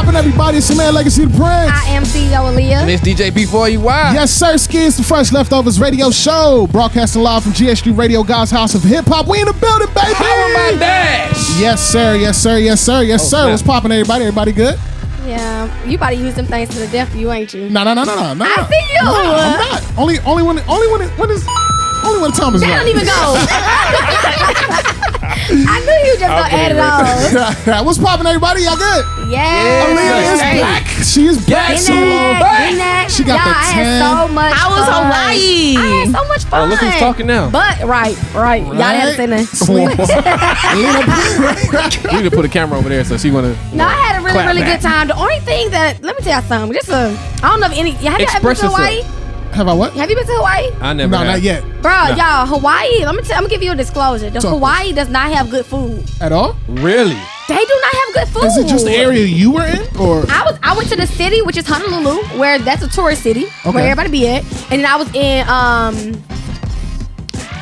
poppin', everybody? It's your man, Legacy the Prince. I am CEO AALIYAH. And it's DJ B4EY. Yes, sir. It's the Fresh Leftovers Radio Show. Broadcasting live from GH3 Radio, God's House of Hip Hop. We in the building, baby. Power my dash. Yes, sir. Yes, sir. Yes, sir. Yes, sir. snap. What's poppin', everybody? Everybody good? Yeah, you about to use them things to the death of you, ain't you? No. I see you. No, I'm not. Only when the time is They right. don't even go. I knew you just gonna add it on. What's poppin', everybody? Y'all good? Yeah. Aaliyah is back. She is back. Yes. So she got Y'all, the I 10. had so much I was fun. Hawaii. I had so much fun. Oh, look who's talking now. But, right. Y'all had to say that. You need to put a camera over there so she wanna. No, I had a really, clap really back. good time. The only thing that, let me tell you something. I don't know if any, have you ever been Express to Hawaii? yourself. Have I what? Have you been to Hawaii? I never. No, have. not yet. Bro, No. y'all, Hawaii, I'm gonna give you a disclosure. Hawaii does not have good food. At all? Really? They do not have good food. Is it just the area you were in, or? I went to the city, which is Honolulu, where that's a tourist city, where everybody be at. And then I was in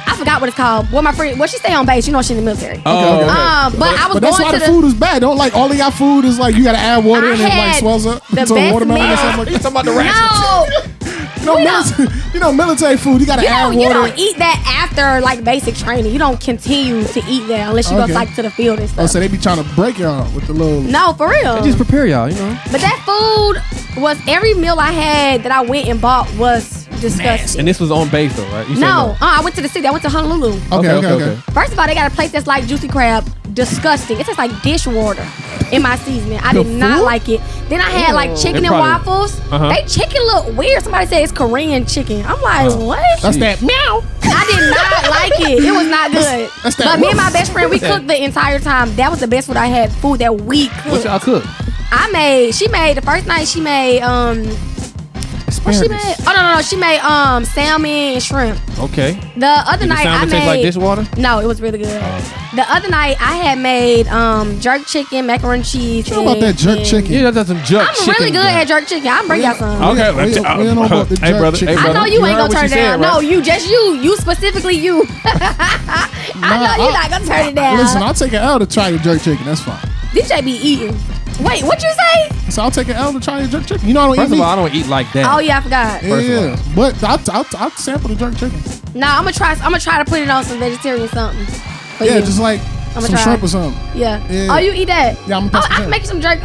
I forgot what it's called. Well, my friend, she stay on base. You know, she's in the military. Oh, okay. But I was But that's going why to the food is bad. Don't like all of y'all food is like you gotta add water I and it like had swells up. the So best watermelon or meal. something like You that. talking about the rations? No, Military food. You gotta add you water. don't eat that after like basic training. You don't continue to eat that unless you Okay. go like to the field and stuff. Oh, so they be trying to break y'all with the little. No, for real. Just prepare y'all, you know. But that food was every meal I had that I went and bought was disgusting. And this was on base though, right? You said No, I went to the city. I went to Honolulu. Okay. First of all, they got a place that's like juicy crab. Disgusting. It tastes like dishwater in my seasoning. I did not like it. Then I had like chicken and waffles. They chicken look weird. Somebody said it's Korean chicken. I'm like, what? That's that meow. I did not like it. It was not good. That's that But me and my woof. best friend, we cooked the entire time. That was the best food I had. Food that we cooked. What y'all cook? She made the first night. She made what she made? Oh no, she made salmon and shrimp. Okay. The other Did the night salmon I taste made like dishwater? No, it was really good. Oh, The other night I had made jerk chicken, macaroni and cheese. How about that jerk chicken? Yeah, that's some jerk chicken. I'm really good at jerk chicken. I'll bring y'all some. Okay, We don't know about the hey jerk brother, chicken. hey I brother. know you ain't heard gonna what turn she it down. said, No, right? you specifically you. I know you're not gonna turn it down. Listen, I'll take an L to try your jerk chicken. That's fine. DJ be eating. Wait, what you say? So I'll take an L to try your jerk chicken. You know I don't First eat of all, meat. I don't eat like that. Oh yeah, I forgot. First of Yeah, but I'll sample the jerk chicken. Nah, I'm gonna try to put it on some vegetarian something. For Yeah, you. just like some try. shrimp or something. Yeah. Yeah. Oh, you eat that? Yeah, I'm Oh, gonna I can make you some jerk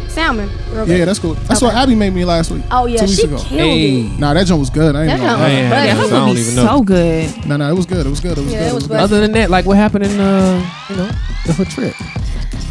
salmon. Real good. Yeah, that's cool. That's Okay. what Abby made me last week. Oh yeah, 2 weeks she ago. killed Hey. it. Nah, that joint was good. I ain't That gonna joint lie. was Man, buddy. I That don't would be even know. so good. No, it was good. It was good. It was Yeah, good. it was good. Other than that, like what happened in the trip?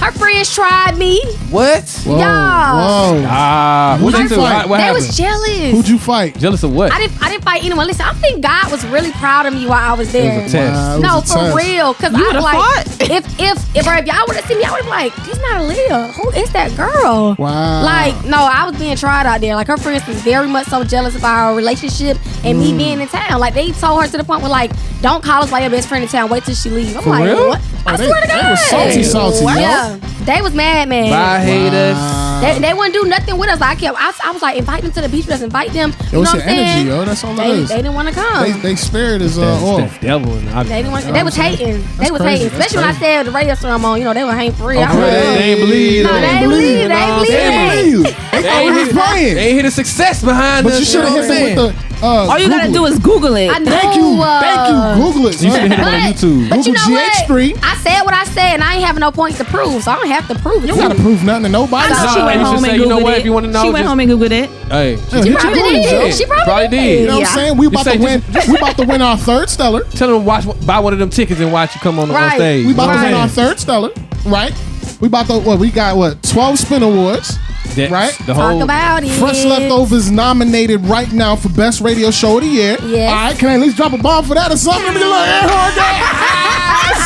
Her friends tried me. What? Whoa, Y'all. whoa. Who'd Who'd you you do? fight? What They happened? was jealous. Who'd you fight? Jealous of what? I didn't fight anyone. Listen, I think God was really proud of me while I was there. It was a test. Wow, it No, was a for test. real. Cause You I was would've like, fought. if y'all would have seen me, I would have been like, this not Aaliyah. Who is that girl? Wow. Like, no, I was being tried out there. Like, her friends was very much so jealous of our relationship and me being in town. Like, they told her to the point where, like, don't call us by your best friend in town. Wait till she leaves. I'm For like, real? what? I they- swear to they God. was salty, yo. Yeah. They was mad. Bye haters. They wouldn't do nothing with us. I was like, invite them to the beach with us. Invite them. It You was know your what I'm saying? energy, yo. That's all it They is. didn't want to come. They spirit is That's off. the devil. They didn't want. You know They what was I'm saying? hating. That's They was crazy. hating, That's especially when I crazy. said the radio show I'm on. You know, they were hating for real. I was They like, ain't believe No, it. they ain't believe it. They ain't believe They it. believe you. They thought we was playing. They ain't hear the success behind But us. you should have know hit what I'm them with the. All you gotta do is Google it. I know. Thank you. Google it. You son. should have hit him on But- YouTube. But you Google know what? GH3. I said what I said, and I ain't having no points to prove, so I don't have to prove it. You gotta prove nothing to nobody. I know she Nah, went you should home say, and you know Googled what, it. if you wanna know, She went just- home and Googled it. Hey, Yeah, She hit probably your Google, did. yo. She probably Probably did. did. You know what Yeah. I'm saying? We about say to win. We about to win our third stellar. tell them buy one of them tickets and watch you come on Right. stage. We about to win Right. our third stellar, right? We about to we got 12 spin awards. That's Right? The Talk whole about it. Fresh Leftovers nominated right now for Best Radio Show of the Year. Yes. All right, can I at least drop a bomb for that or something? Let me get a little air horn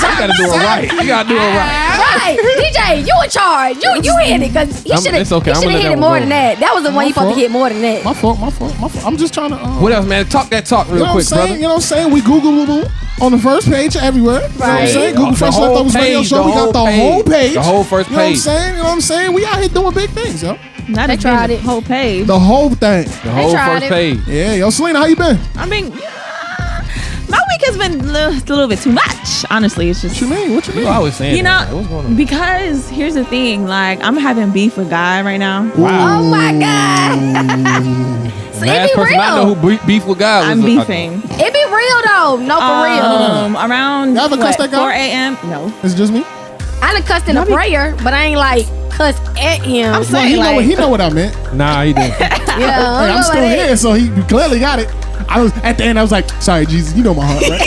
You gotta do it right. You gotta do it right. Right, DJ, you in charge. You hit it because he should have. it's okay. He I'm should gonna have let hit it that more one than go. that. That was the one you supposed to fault. hit more than that. My fault. I'm just trying to. What else, man? Talk that talk real You know quick, what I'm saying? brother. You know what I'm saying? We Google on the first page everywhere. You know what I'm Right. saying? Google The Fresh whole Leftovers Radio page, Show. the We got the whole whole page. page. The whole first You know what I'm page. saying? You know what I'm saying? We out here doing big things, yo. Not They a tried it. whole page. The whole thing. The whole tried first it. page. Yeah, yo, Selena, how you been? I mean, My week has been a little bit too much. Honestly, it's just. What you mean? What you mean? You always saying You that. know, What's going on? because here's the thing. Like, I'm having beef with Guy right now. Wow. Oh my God. So it Last be person I know real. who beef with God was I'm beefing. It be real though. No, for real. Around Y'all ever cussed that guy? 4 a.m. No. Is it just me? I done cussed in a prayer, but I ain't like cuss at him. I'm Well, saying he know what I meant. Nah, he didn't. Yeah, Hey, I'm I'm still here, so he clearly got it. I was at the end. I was like, "Sorry, Jesus, you know my heart, right?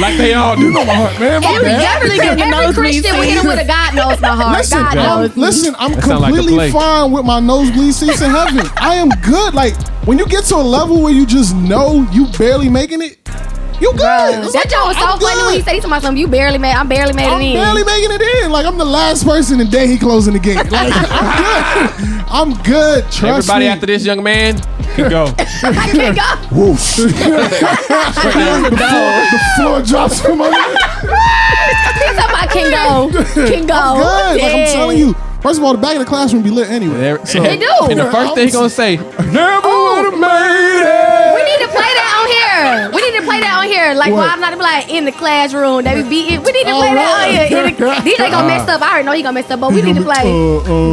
Like they all You do. know my heart, man. My bad." definitely getting the Every nosebleed Christian we hit him with a God knows my heart. Listen, God knows. listen, I'm That sound like a completely play. fine with my nosebleed seats in heaven. I am good. Like when you get to a level where you just know you barely making it, you good. Bruh, It's that like, joke was so I'm funny when he good. said to my son, "You barely made. I'm barely made I'm it in." barely making it in. Like I'm the last person the day he closing the gate. Like I'm good. I'm good. Trust Everybody me. after this young man can go. I can't go. Whoosh. the floor drops from under me. Somebody can go. Can go. I'm good. Like I'm Yeah. telling you. First of all, the back of the classroom be lit anyway. So, They do. And the first thing he gonna say, never would have made We it. need to play that on here. We need to play that on here. Like, What? why I'm not like in the classroom. They be beating. We need to play that on here. DJ gonna mess up. I already know he gonna mess up, but we need to play.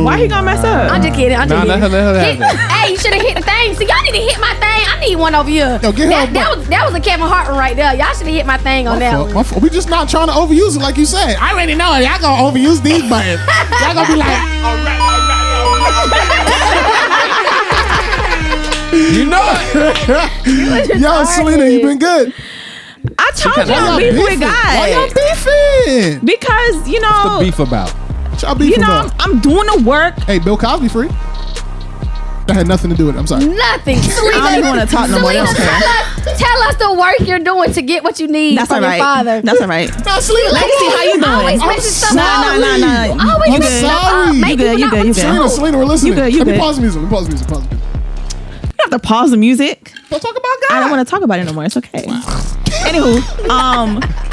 Why he gonna mess up? I'm just kidding. I'm just Nah, kidding. let her have that. Hey, you should have hit the thing. See, y'all need to hit my thing. I need one over here. Yo, get her that was a Kevin Hart one right there. Y'all should have hit my thing on that one. My fault. We just not trying to overuse it like you said. I already know it. Y'all gonna overuse these buttons. Y'all gonna be like, You know it. yo, Selena, you been good. I told kinda- you I'm beefing? beefing with Why y'all God. beefing? Because, you What's the know, beef about? What y'all beefing about? I'm doing the work. Hey, Bill Cosby free? That had nothing to do with it. I'm sorry. Nothing. Selena, I don't even wanna talk no more. Selena, tell us the work you're doing to get what you need That's from all your right. father. That's all right. No, Selena, Legacy, how you doing? Always I'm messing stuff sorry. up. Nah. Always I'm messing stuff sorry. up. You Make good, people you not good, what you good. do. Selena, we're listening. You Let me good. pause the music. Pause the music. You have to pause the music. Don't talk about I God. don't want to talk about it no more. It's okay. Anywho,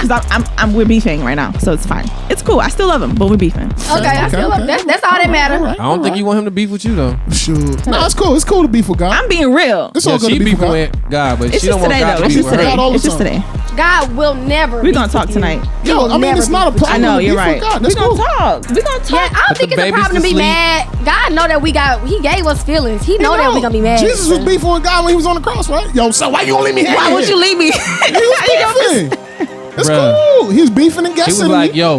because we're beefing right now, so it's fine. It's cool. I still love him, but we're beefing. Okay, I still love that. That's all that matters. I don't think you want him to beef with you though. Shoot. No, it's cool. It's cool to beef with God. I'm being real. It's Yeah, all good she to beef with beefing God. with God, but It's she just don't want today God though. to It's beef just with her. today. God all the It's just time. today. God will never. We're gonna beef talk with you. tonight. Yo, He will I mean, never it's not a beef with you. problem. I know to you're beef with right. God. We're That's gonna cool. talk. We're gonna Yeah, talk. I don't Put think the it's a babies problem to to be sleep. mad. God know that He gave us feelings. He know that we gonna be mad. Jesus was beefing with God when he was on the cross, right? Yo, so why you gonna leave me here? Why would you leave me? He was beefing. It's Bruh. cool. He was beefing and He guessing. was like, yo,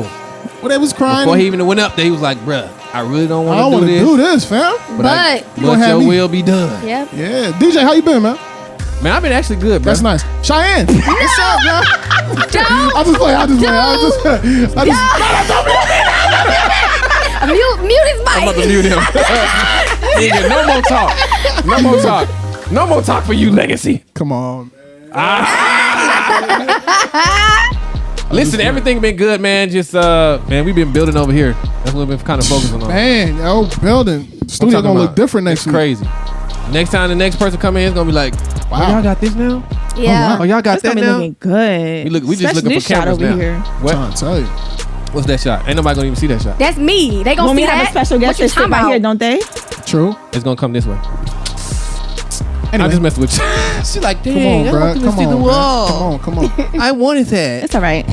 well, they was crying. before he even went up there, he was like, bruh, I really don't I don't want want to to do this, fam. But You gonna have your me. will be done. yep. Yeah, DJ, how you been, man? Man, I've been actually good, bro. That's nice. Cheyenne, what's up, man? Don't I'll just play. mute his I'm about to mic. mute him. Nigga, no more talk. No more talk. No more talk for you, Legacy. Come on, man. Listen, everything been good, man. Just man, we've been building over here. That's what we've been kind of focusing on. Man, yo, building. Studio talking gonna look about. different next It's week. crazy. Next time the next person come in, it's gonna be like, Wow. oh, y'all got this now? Yeah. Oh, y'all got It's that gonna be now? looking good. We just Especially looking this for shot cameras over now. here. What? Trying to tell you. What's that shot? Ain't nobody gonna even see that shot. That's me. They gonna When see we have that. a special What guest you that sit talking right about? here, don't they? True. It's gonna come this way. Anyway, I just messed with you. She like, come dang, on, I bro. want them to Come see the on, wall. man. Come on. I wanted that. It's all right.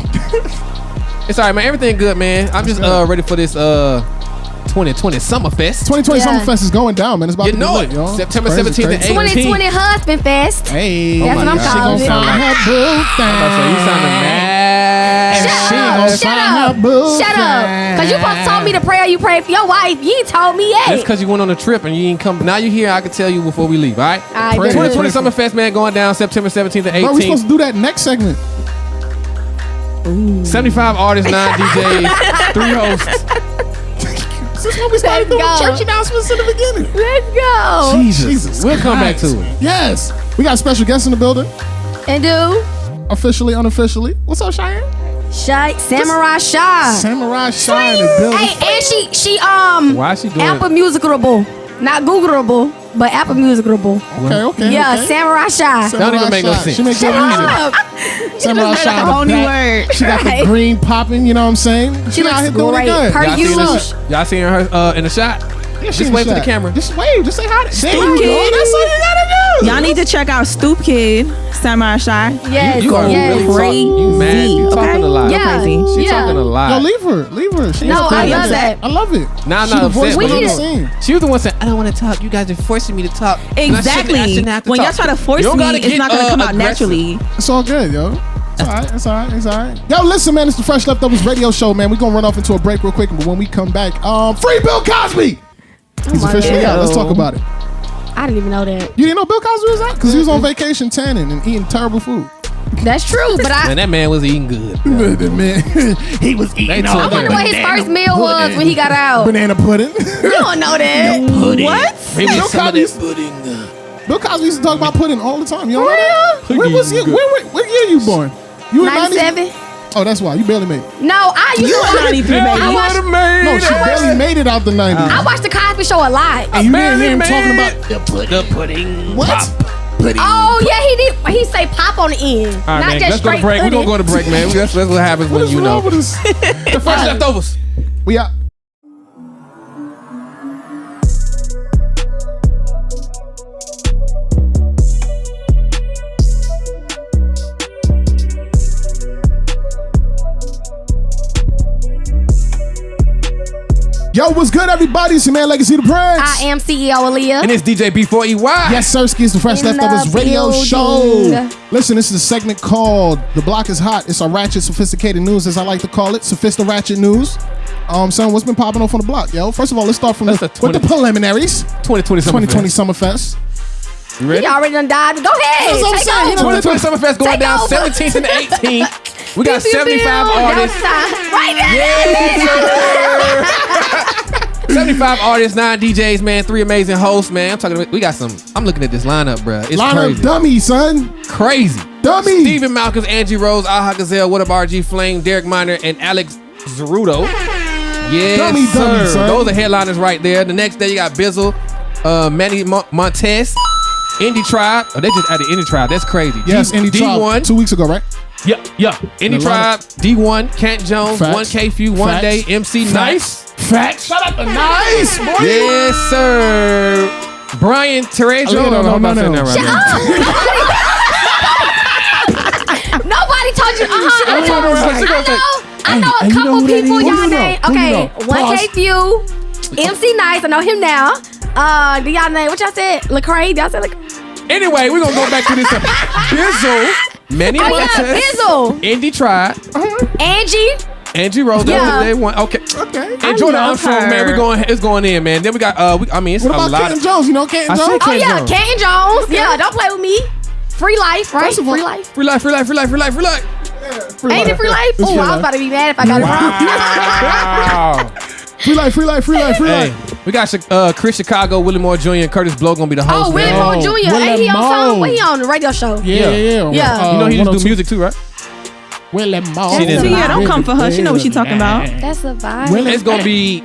It's all right, man. Everything good, man. I'm just ready for this 2020 Summerfest. 2020 Yeah. Summerfest is going down, man. It's about You to be know lit, it. yo. September Crazy, 17th to crazy. 18th. 2020 Husband Fest. Hey, That's what I'm she calling gonna it. find her boo thing. You sounding mad. She gonna Shut find up. her boo Shut up. Cause you supposed to told me the prayer you prayed for your wife. You ain't told me That's yet. because you went on a trip and you ain't come. Now you here. I can tell you before we leave. All right. All right, Pray. good. 2020 Summerfest, man, going down September 17th to Bro, we supposed 18th. to do that next segment. 75 artists, 9 DJs, 3 hosts. This is when we started doing Let's go. church announcements in the beginning. Let's go. Jesus We'll come back Christ. to it. Yes. We got special guests in the building. And do Officially, unofficially. What's up, Cheyenne? Samurai Shy. Samurai Shy in the building. Hey, and she Why is she doing Apple Musicable, not Googleable, but Apple Musicable. Okay. Yeah, okay. Samurai Shy. Don't even make no Shy. sense. She makes good music. Up. Samurai That's Shy a in the whole new back. word. She got the Right. green popping, you know what I'm saying? She out looks here doing it great. good. Her Y'all seen use. her in the shot? Just wave to the camera. Just wave. Just say hi. Say Stoop hi. Kid. That's all you gotta do. Y'all need to check out Stoop Kid, Samurai Shy. Yes, You are yes. really talking. You mad? You talking a lot. Yeah. Crazy. She talking a lot. Yo, leave her. She No, is I crazy. love that. I love it. Nah, I'm She not the voice upset. behind We the need- scene. She was the one saying, I don't want to talk. You guys are forcing me to talk. And Exactly. I shouldn't have to When talk. y'all try to force You don't me, gotta it's get, not gonna come out aggressive. naturally. It's all good, yo. It's all right. Yo, listen, man. It's the Fresh Leftovers radio show, man. We're gonna run off into a break real quick, but when we come back, free Bill Cosby. He's my officially God. out. Let's talk about it. I didn't even know that. You didn't know Bill Cosby was out? Because he was on vacation tanning and eating terrible food. That's true, but Man, that man was eating good. Man, he was eating They all told I wonder him. what his first meal was when he got out. banana pudding. You don't know that. What? Maybe Bill some of Cosby- that pudding. Bill Cosby used to talk about pudding all the time. You don't know that? Real? When was you? What year you born? You in 90s? 97? Oh, that's why. You barely made it. No, I used You to a watch 93 I baby. watched, No, she barely made it out the 90s. I watched the Cosby Show a lot. And you didn't hear him barely talking made about The pudding. what? Pudding. Oh yeah, he did. He say pop on the end, All right, not man. just Let's go to straight. break. We're going to go to break, man. That's what happens What when is you wrong know. with us? The Fresh Leftovers. We out. Yo, what's good, everybody? It's your man, Legacy the Prince. I am CEO AALIYAH. And it's DJ B4EY. Yes, Sirski, it's the Fresh In the Leftovers radio building. show. Listen, this is a segment called The Block is Hot. It's our ratchet, sophisticated news, as I like to call it. Sophisti-ratchet news. Son, what's been popping off on the block, yo? First of all, let's start from That's with a 20 the preliminaries. 2020 2020 Summerfest. You ready? He already done died. Go ahead. That's what I'm Take saying. over. 2020 Summerfest going Take down over. 17th and 18th. We got Pew, pew, 75 pew. artists. Right now. Yeah. 75 artists, 9 DJs, man, 3 amazing hosts, man. We got some. I'm looking at this lineup, bruh. It's Line crazy. up dummy, son. Crazy. Dummy. Stephen Malcolms, Angie Rose, Aha Gazelle, What Up RG Flame, Derek Minor, and Alex Zeruto. Yes, Dummy, sir. son. Those are headliners right there. The next day you got Bizzle, Manny Montez, Indie Tribe. Oh, they just added Indie Tribe. That's crazy. Yes, Indie Tribe. D1. 2 weeks ago, right? Yeah. Indie The Tribe, D1, Kent Jones, Facts. 1K Few, One Facts. Day, MC Nice. Facts. Shout out to Nice, boy. Yes, sir. Brian Terrejo. Oh, no. Shut up. Nobody told you. I know a Hey, you know couple who that people. is? Who Y'all you know? name. Who you Okay, know? 1K Few, MC Nice. I know him now. Do y'all name what y'all said? Lecrae. Y'all said like. Anyway, we're going to go back to this. Bizzle, Manny Oh yeah, Montez, Bizzle, Indie Tribe, Angie Rose. That Yeah. was day one. Okay. And Jordan love Armstrong, her. man, it's going in, man. Then we got, it's What a about lot Kenton of. Jones? You know Kenton I Jones? said Oh yeah, Jones. Canton Jones. Yeah, don't play with me. Free life, right? First of all- Free life. Free life. Ain't it free life? It's Oh, free I was life. about to be mad if I got it wrong. Wow. Free life. Hey, we got Chris Chicago, Willie Moore Jr., and Curtis Blow gonna be the host. Oh, Willie man. Moore Jr. Willie Ain't he on Moore. song? What he on the radio show? Yeah. Yeah. You know he just do music too, right? Willie Moore. She didn't. Yeah, don't come for her. She know what she talking about. That's a vibe. Willie- It's gonna be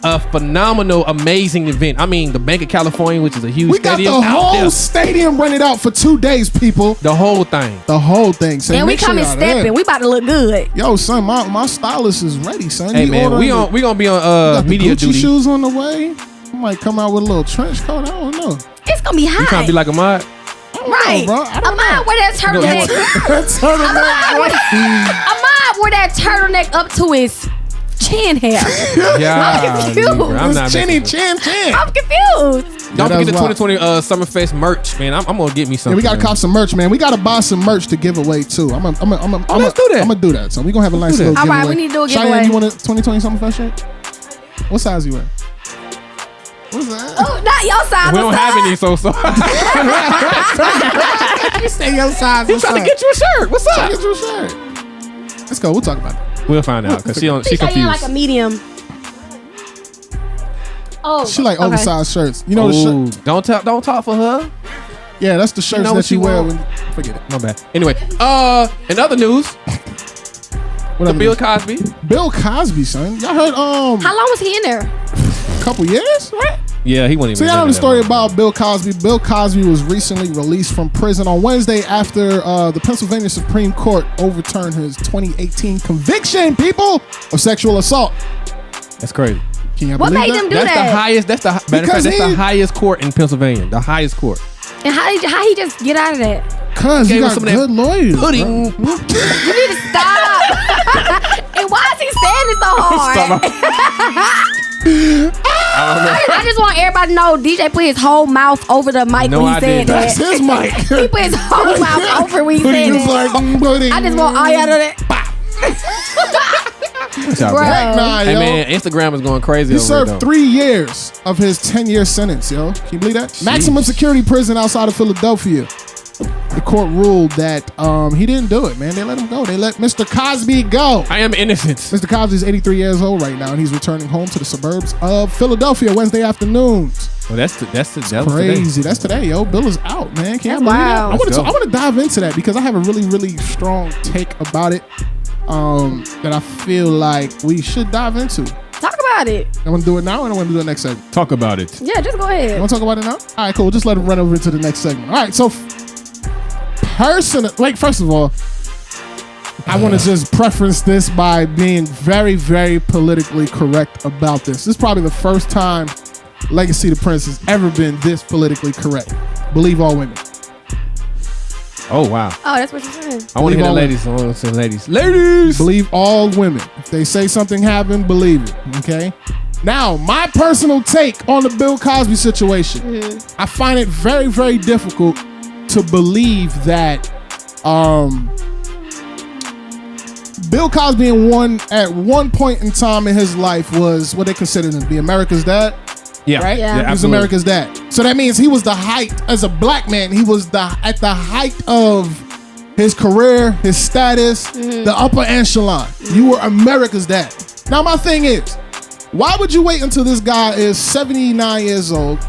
a phenomenal, amazing event. I mean, the Bank of California, which is a huge We got stadium the out whole there. stadium rented out for 2 days, people. The whole thing. The whole thing. So And we make sure coming y'all there. stepping. We about to look good. Yo, son, my stylist is ready, son. Hey He man, ordering we gonna be on got the media Gucci duty. You shoes on the way. I might come out with a little trench coat. I don't know. It's gonna be hot. trying to be like Ahmad? I don't right. know, bro. I don't Ahmad wear that turtleneck. Ahmad wear that turtleneck up to his chin hair. Yeah, I'm confused. I'm not Chinny messing with chin. I'm confused. Don't Yeah, forget the that's wild. 2020 Summerfest merch, man. I'm gonna get me something. Yeah, we gotta man. cop some merch, man. We gotta buy some merch to give away too. Let's do that. I'm gonna do that. So we gonna have a nice do that. little All giveaway. right, we need to do a Cheyenne, giveaway. you want a 2020 Summerfest shirt? What size you wear? What's that? Oh, not your size. We don't have any, so You say your size. He's trying to get you a shirt. What's up? Get you a shirt. Let's go. We'll talk about it. We'll find out because she She confused. like a medium. Oh, She like okay. oversized shirts. You know the Ooh, shirt. don't talk for her. Yeah, that's the shirts know what that you you wear want. when. Forget it. My bad. Anyway, in other news, Whatever. Bill Cosby. Bill Cosby, son. Y'all heard How long was he in there? a couple years, right? Yeah, he wasn't So even. y'all know the in story that long. about Bill Cosby. Bill Cosby was recently released from prison on Wednesday after the Pennsylvania Supreme Court overturned his 2018 conviction, people, of sexual assault. That's crazy. Can you What believe made that? them do That's that? the highest. That's the matter of fact, that's the highest court in Pennsylvania. The highest court. And how he just get out of that? Cause you Gave got him some of that good lawyers. Pudding. You need to stop. And why is he saying it so hard? I just want everybody to know DJ put his whole mouth over the mic No, when he I said didn't. that. That's his mic. He put his whole mouth over when he said He was that. like, pudding. I just want all y'all to know that. Bro. Heck nah, Hey yo. man, Instagram is going crazy. He over served it, though. 3 years of his 10-year sentence, yo. Can you believe that? Maximum security prison outside of Philadelphia. The court ruled that he didn't do it, man. They let him go. They let Mr. Cosby go. I am innocent. Mr. Cosby is 83 years old right now, and he's returning home to the suburbs of Philadelphia Wednesday afternoons. Well, that's Crazy. That's today, yo. Bill is out, man. Can't That's believe that. wild. I Let's go. want to dive into that because I have a really, really strong take about it that I feel like we should dive into. Talk about it. I want to do it now, and I want to do it next segment. Talk about it. Yeah, just go You ahead. want to talk about it now? All right, cool. Just let it run over into the next segment. All right, so first of all, I want to just preference this by being very, very politically correct about this. This is probably the first time Legacy the Prince has ever been this politically correct. Believe all women. Oh wow. Oh, that's what you're saying. I want to hear the ladies. I want to say ladies. Ladies. Believe all women. If they say something happened, believe it. Okay? Now, my personal take on the Bill Cosby situation. I find it very, very difficult to believe that Bill Cosby at one point in time in his life was what they considered him to be America's dad. Yeah. Right? Yeah. He was absolutely. America's dad. So that means he was the height, as a black man, he was at the height of his career, his status, the upper echelon. You were America's dad. Now my thing is, why would you wait until this guy is 79 years old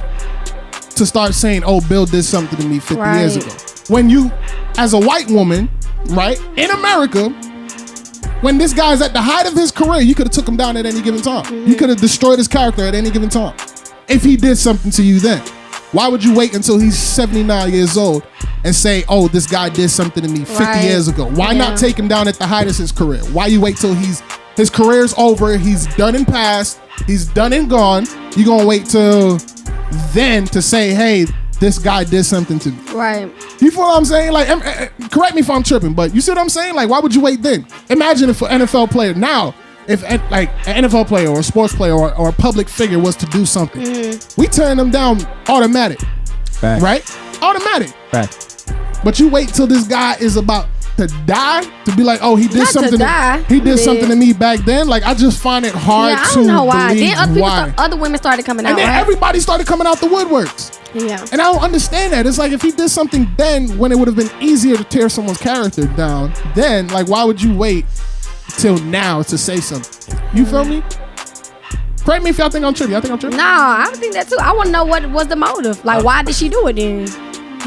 to start saying, oh, Bill did something to me 50 years Right. ago? When you, as a white woman, right, in America, when this guy's at the height of his career, you could have took him down at any given time. You could have destroyed his character at any given time. If he did something to you then, why would you wait until he's 79 years old and say, oh, this guy did something to me 50 Right. years ago? Why not take him down at the height of his career? Why you wait till his career's over, he's done and passed, he's done and gone. You gonna wait till then to say, hey, this guy did something to me. Right. You feel what I'm saying? Like, correct me if I'm tripping, but you see what I'm saying? Like, why would you wait then? Imagine if an NFL player now, if like an NFL player or a sports player or a public figure was to do something, we turn them down automatic, Fact. right? Automatic. Fact. But you wait till this guy is about to die to be like, oh, he did Not to something. die. He did Yeah. something to me back then. Like, I just find it hard Yeah, I to don't know why. believe Then why. other women started coming out, And then right? everybody started coming out the woodworks. Yeah. And I don't understand that. It's like if he did something then when it would have been easier to tear someone's character down, then like why would you wait till now to say something? You feel me? Correct me if y'all think I'm tripping. Y'all think I'm tripping? No, I don't think that too. I want to know what was the motive. Like, why did she do it then?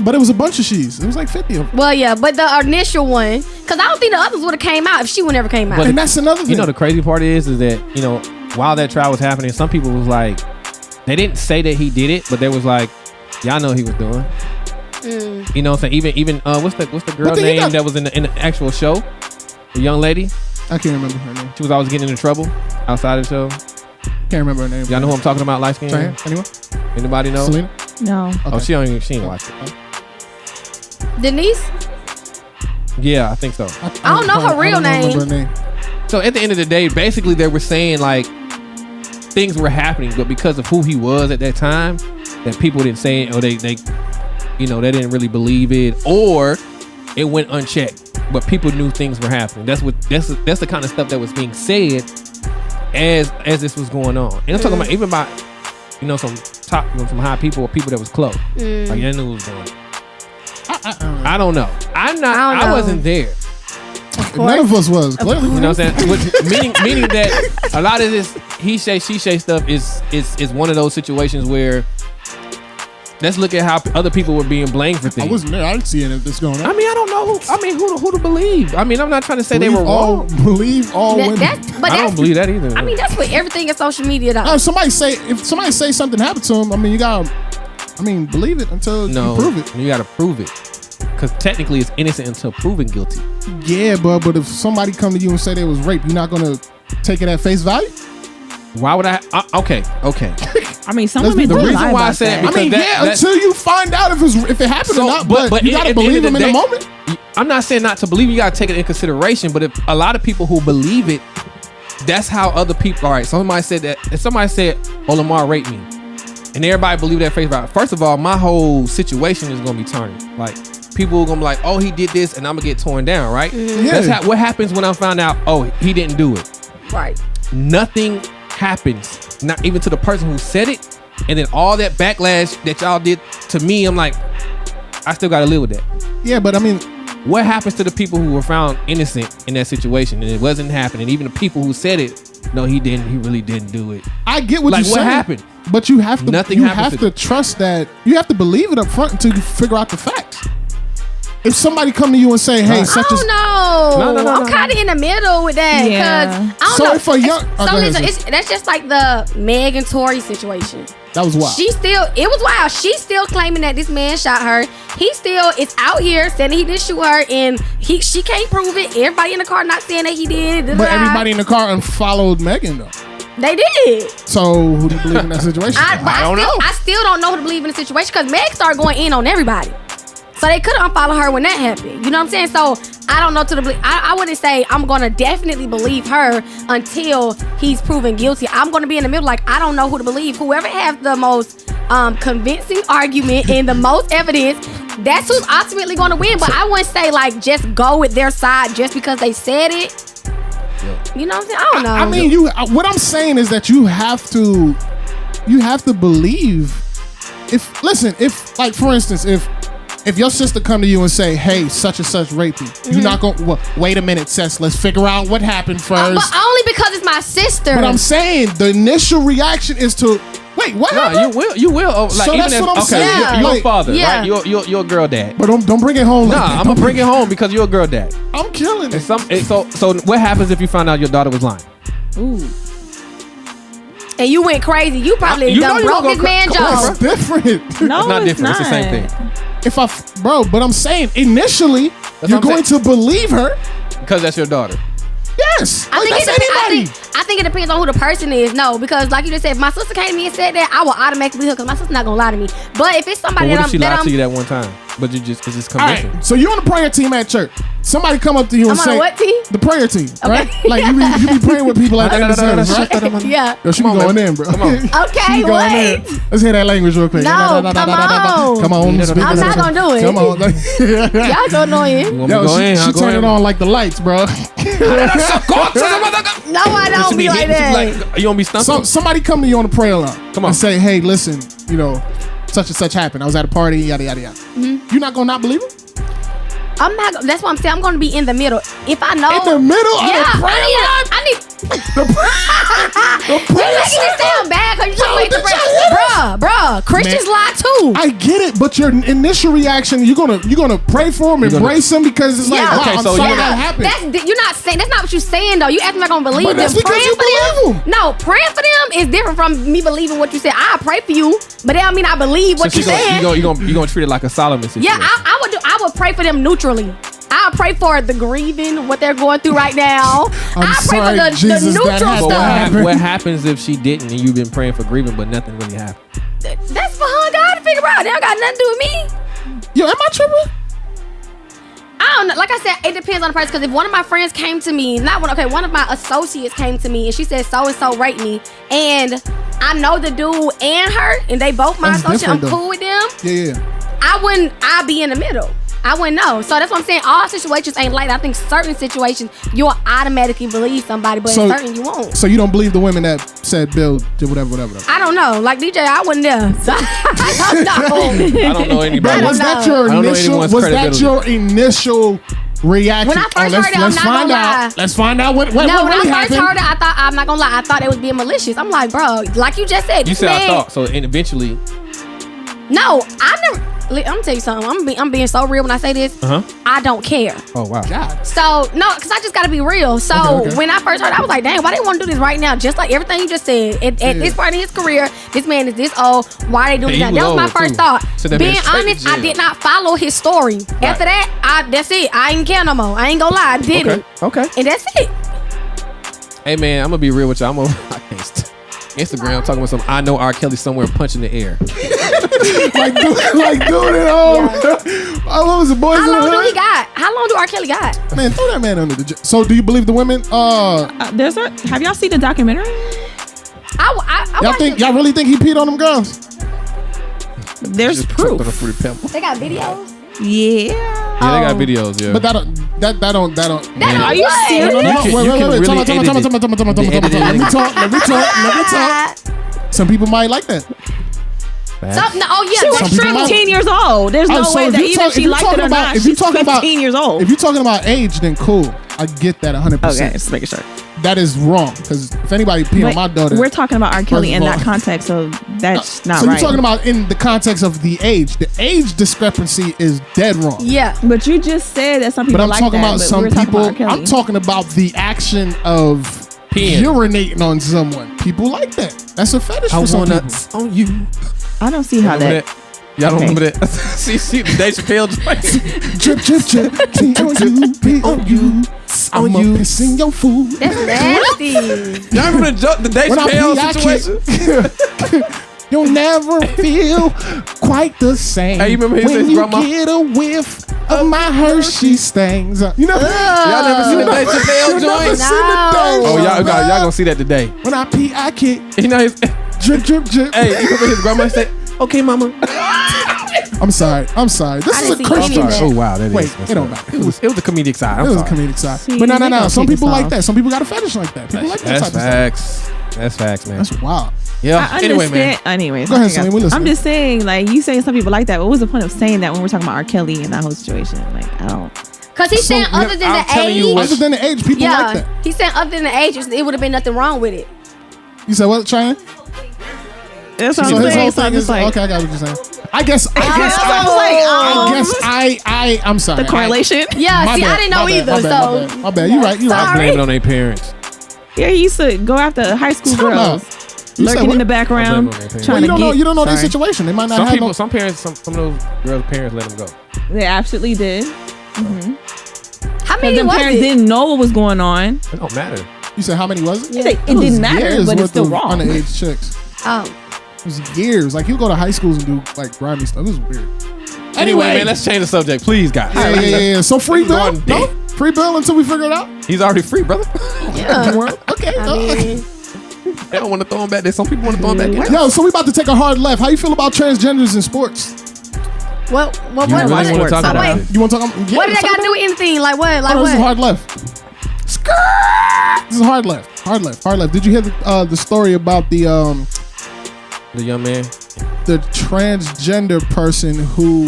But it was a bunch of she's. It was like 50 of them. Well, yeah, but the initial one, because I don't think the others would have came out if she would never came out. But- And that's another thing. You know the crazy part is that while that trial was happening, some people was like, they didn't say that he did it, but they was like, y'all know what he was doing. You know what I'm saying? Even what's the girl then you name got- that was in the actual show? The young lady. I can't remember her name. She was always getting into trouble outside of the show. Can't remember her name. Y'all know who I'm talking about? Light skin. Cheyenne? Anyone? Anybody know? Selena? No. Oh, she ain't watched it. Denise? Yeah, I think so. I don't know her real I don't remember name. her name. So at the end of the day, basically they were saying like things were happening, but because of who he was at that time, that people didn't say it, or they they didn't really believe it, or it went unchecked. But people knew things were happening. That's the kind of stuff that was being said as this was going on. And I'm talking about even by some top, some high people or people that was close. Like they knew what was going on. I don't know. I don't I know. wasn't there. None of us was. Clearly. You know what I'm saying? meaning that a lot of this he say, she say stuff is one of those situations where let's look at how other people were being blamed for I things. wasn't there. I didn't see any of this going on. I mean, I don't know. Who to believe? I mean, I'm not trying to say they were wrong. Believe all women. I don't believe that either. I mean, that's what everything in social media though. If somebody say something happened to him, I mean, you gotta, believe it until you prove it. You got to prove it. Because technically it's innocent until proven guilty. Yeah, but if somebody come to you and say they was raped, you're not gonna take it at face value? Why would I? Okay. I mean, some Let's be women the do reason lie why I about said that. I mean, until you find out if it happened or not. But you gotta believe him in the moment. I'm not saying not to believe. You gotta take it in consideration. But if a lot of people who believe it, that's how other people. All right, somebody said that. If somebody said, "Oh, Lamar raped me," and everybody believe that face value. First of all, my whole situation is gonna be turning. Like people are gonna be like, "Oh, he did this," and I'm gonna get torn down. Right? Yeah. That's what happens when I find out. Oh, he didn't do it. Right. Nothing happens, not even to the person who said it, and then all that backlash that y'all did to me, I'm like, I still gotta live with that. Yeah, but I mean, What happens to the people who were found innocent in that situation and it wasn't happening? Even the people who said it, no, he really didn't do it. I get what Like, you're what saying. happened? But you have to. Nothing you happens have to- to trust that. You have to believe it up front until you figure out the facts. If somebody come to you and say, "Hey, Right. such I don't know. No, I'm kind of in the middle with that. Yeah. Cause I don't So know. if a young- It's- oh, so go ahead, listen, sis. that's just like the Meg and Tory situation. that was wild." It was wild. She's still claiming that this man shot her. He still is out here saying that he didn't shoot her, and she can't prove it. Everybody in the car not saying that he did. But everybody in the car unfollowed Megan though. They did. So who do you believe in that situation? I don't know. I still don't know who to believe in the situation because Meg started going in on everybody. So they could have unfollowed her when that happened. You know what I'm saying? So I don't know to the believe. I wouldn't say I'm gonna definitely believe her until he's proven guilty. I'm gonna be in the middle. Like I don't know who to believe. Whoever has the most convincing argument and the most evidence, that's who's ultimately gonna win. But I wouldn't say like just go with their side just because they said it. You know what I'm saying? I don't know. I mean, what I'm saying is that you have to believe. If like for instance, if your sister come to you and say, "Hey, such and such raped you," you're not gonna wait a minute, sis. Let's figure out what happened first. but only because it's my sister. But I'm saying the initial reaction is to wait. What No, happened? you will. Like, So even that's what I'm saying. You're Like- a father, Yeah. right? You're a girl dad. But don't bring it home. Nah, like that. I'm gonna bring it home because you're a girl dad. I'm killing it. So what happens if you find out your daughter was lying? Ooh. And you went crazy. You probably You know done you broke gonna this go- man come on, jaw. It's different. No, It's not it's different. It's the same thing. But I'm saying initially That's you're what I'm going to believe her. Because that's your daughter. Yes, I think, that's anybody. I think it depends on who the person is. No, because like you just said, if my sister came to me and said that, I will automatically believe her because my sister's not gonna lie to me. But if it's But somebody what that if she I'm, lied to you that one time? But it's just All right, convincing. so you're on the prayer team at church. Somebody come up to you and I'm on say, a what team? The prayer team, right? Okay. Like you be praying with people at the end of the service, right? Yeah. Yo, she Come be on, going man. in, bro. Come on. Okay, She be going wait. in. Let's hear that language real quick. No, come on. Come on. speak I'm it not up. gonna do it. Come on. Y'all so annoying. You want me Yo, to go in? she I'll go turn in. it on like the lights, bro. No, I don't be like that. Like, you don't be stumping? So somebody come to you on the prayer line Come on. and say, "Hey, listen, such and such happened. I was at a party, yada yada yada." You're not gonna not believe him? I'm not. That's what I'm saying. I'm gonna be in the middle. If I know, In the middle of yeah, the prayer line? I need. The prayer You're making it sound bad because you're talking about the bruh. Christians Man. lie too. I get it, but your initial reaction, you're gonna pray for him, embrace him because it's like, Yeah. wow, Okay, I'm so sorry you're that not- happened. You're not saying that's not what you're saying though. You acting like I'm gonna believe But that's them. because Praying you for believe them. No, praying for them is different from me believing what you said. I pray for you, but that don't mean I believe what So you're saying. you're gonna treat it like a Solomon situation. Yeah, I would pray for them neutrally. I pray for the grieving, what they're going through right now. I'm I pray sorry, for the Jesus, that neutral happened. But stuff. what happens if she didn't and you've been praying for grieving but nothing really happened? That's for her God to figure out. They don't got nothing to do with me. Yo, am I tripping? I don't know. Like I said, it depends on the person. Because if one of my friends came to me, one of my associates came to me and she said so and so raped me, and I know the dude and her, and they both my That's associate. I'm different, though. cool with them. Yeah. I'd be in the middle. I wouldn't know. So that's what I'm saying. All situations ain't like that. I think certain situations you'll automatically believe somebody, but in certain you won't. So you don't believe the women that said Bill did whatever. I don't know. Like DJ, I wasn't there. So I don't know. I don't know anybody. Bro, I don't was that know. your I don't know initial? anyone's Was that credibility. your initial reaction? When I first heard it, I'm let's not find gonna out. lie. Let's find out what No, when really I first happened. heard it, I'm not gonna lie, I thought it was being malicious. I'm like, bro, like you just said, You this said I man- thought. So and eventually, No, I never. I'm gonna tell you something. I'm being so real when I say this. I don't care. oh wow. God. So no, because I just gotta be real. So Okay. when I first heard it, I was like, dang, why they want to do this right now? Just like everything you just said. At this part in his career, this man is this old. Why they doing And this he now? That was was my old, first too. thought. So that man Being straight to honest, I jail. did not follow his story. After that, that's it. I ain't care no more. I ain't gonna lie, I did it. Okay. And that's it. Hey man, I'm gonna be real with you. I can't. Instagram talking about something. I know R. Kelly somewhere punching the air. like doing it all. What was the boys? How long do he got? How long do R. Kelly got? Man, throw that man under the jet. So do you believe the women? Have y'all seen the documentary? Y'all really think he peed on them girls? There's proof. They got videos. Yeah. Yeah, they got videos. Yeah, but that don't. Are you serious? Let me talk. Some people might like that. She was 15 years old. There's no way that even if she liked it or not, she's 15 years old. If you're talking about age, then cool. I get that 100%. Okay, just making sure. That is wrong, because if anybody pee on my daughter, we're talking about R. Kelly in that context, so that's not right. So right. you're talking about in the context of the age. The age discrepancy is dead wrong. Yeah. But you just said that some people like that. But I'm talking about some people. I'm talking about the action of urinating on someone. People like that. That's a fetish for some people. On you. I don't see how that. Y'all don't remember that? see the Dave Chappelle joint. Drip, drip, drip. Pee on you, pee on you. I'm a piss in your food. That's nasty. Y'all remember the Dave Chappelle situation? You'll never feel quite the same. Hey, you remember his when you grandma? get a whiff of my Hershey stains. You know, y'all never seen the Dave Chappelle joint? No. Y'all gonna see that today. When I pee, I kick. You know his drip, drip, drip. Hey, you remember his grandma said, "Okay, mama." I'm sorry. This is a Christian. Oh wow, that Wait, is. it don't matter. It was the comedic side. It was a comedic side. But no. Some people like that. Some people got a fetish like that. People like that type of stuff. That's facts, man. That's wild. Yeah. Anyway, man. Anyways, go ahead, Sonny. We listen. I'm just saying, like, you saying some people like that. What was the point of saying that when we're talking about R. Kelly and that whole situation? Like, I don't. Because he's saying other than the age. Other than the age, people like that. He's saying other than the age, it would have been nothing wrong with it. You said what, Cheyenne? That's what so I'm his saying. whole thing is like, okay. I got what you're saying. I'm sorry. The correlation. Yeah, I didn't know either. So my bad. You're right. I blame it on their parents. Yeah, he used to go after high school girls, lurking in the background, trying to get. You don't know their situation. They might not have some parents. Some of those girls' parents let them go. They absolutely did. How many was parents didn't know what was going on. It don't matter. You said how many was it? Yeah. It didn't matter, but it's still wrong. Underage chicks. Oh. It was years. Like, you go to high schools and do like grimy stuff. It was weird. Anyway, man, let's change the subject, please, guys. Yeah. So free Bill? No? Free Bill until we figure it out? He's already free, brother. Yeah. Okay. They don't want to throw him back there. Some people want to throw him back in. Yo, so we about to take a hard left. How you feel about transgenders in sports? What You want to talk about it? You want to talk about what did that got to do with anything? Like what? Like This is what? hard left. This is hard left. Hard left. Did you hear the story about the young man, the transgender person who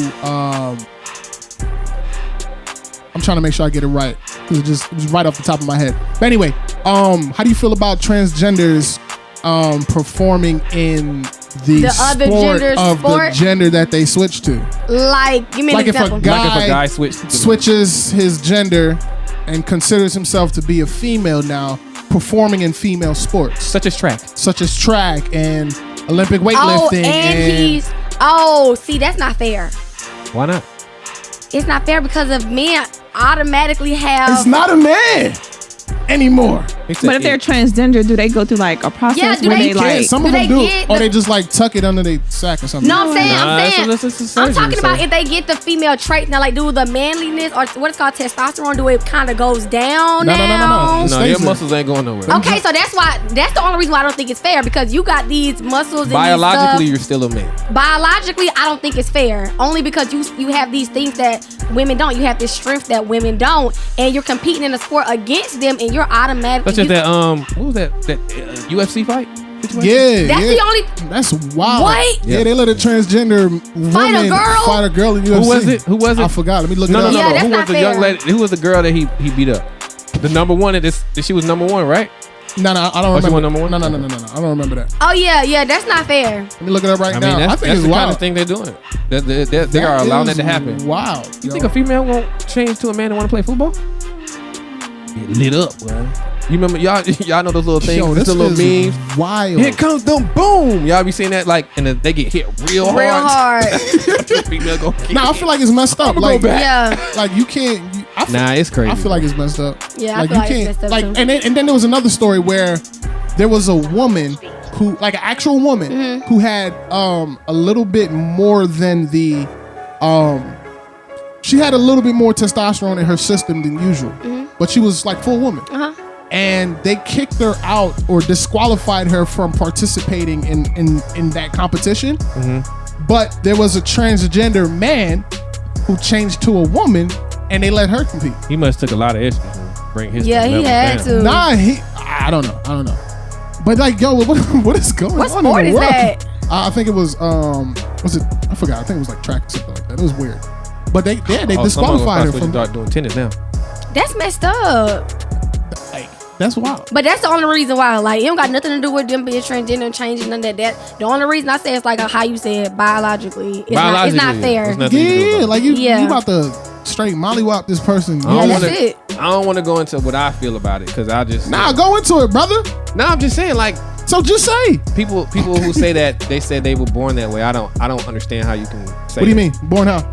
I'm trying to make sure I get it right because it was right off the top of my head. But anyway, how do you feel about transgenders performing in the sport of the gender that they switch to? Like, give me an example. If a guy switches his gender and considers himself to be a female now, performing in female sports, such as track and Olympic weightlifting. See, that's not fair. Why not? It's not fair because of men automatically have. It's not a man anymore. But if they're transgender, do they go through like a process where they like? Some of them do, or they just like tuck it under their sack or something. No, I'm talking about if they get the female trait now, like do the manliness or what it's called testosterone, do it kind of goes down now? No, your muscles ain't going nowhere. Okay, so that's the only reason why I don't think it's fair because you got these muscles. Biologically, you're still a man. Biologically, I don't think it's fair. Only because you have these things that women don't. You have this strength that women don't, and you're competing in a sport against them, and you're automatically. Such as that what was that UFC fight? Yeah, that's the only. That's wild. What? Yeah, they let a transgender fight a girl in UFC. Who was it? I forgot. Let me look it up. No. Who was the young lady? Who was the girl that he beat up? The number one. She was number one, right? No, I don't remember. She was number one? No. I don't remember that. Oh yeah, that's not fair. Let me look it up right now. I think that's it's the wild. kind of thing they're doing. They are allowing that to happen. Wow. You think a female won't change to a man that want to play football? Get lit up, bro. You remember y'all know those little things, those little memes. Wild. Here comes them, boom. Y'all be seeing that and they get hit real hard. Female go. I feel like it's messed up. Like, like you can't. It's crazy. I feel like it's messed up. Yeah, like I feel like it's messed up too. And then there was another story where there was a woman who, like an actual woman, who had a little bit more than the she had a little bit more testosterone in her system than usual, but she was like full woman. And they kicked her out or disqualified her from participating in that competition. But there was a transgender man who changed to a woman, and they let her compete. He must took a lot of estrogen to bring his he had to. Nah, I don't know. But like, yo, what is going on? What sport in the is world? that? I think it was I forgot. I think it was like track or something like that. It was weird. But they disqualified her from start doing tennis now. That's messed up. Like, that's wild. But that's the only reason why. Like, it don't got nothing to do with them being transgender and changing none of that. The only reason I say it's like how you said biologically. It's not fair. Yeah, like you about to straight mollywop this person. That's it. I don't want to go into what I feel about it because I just go into it, brother. Nah, I'm just saying, like, so just say people who say that they said they were born that way. I don't understand how you can say. What do you mean? Born how?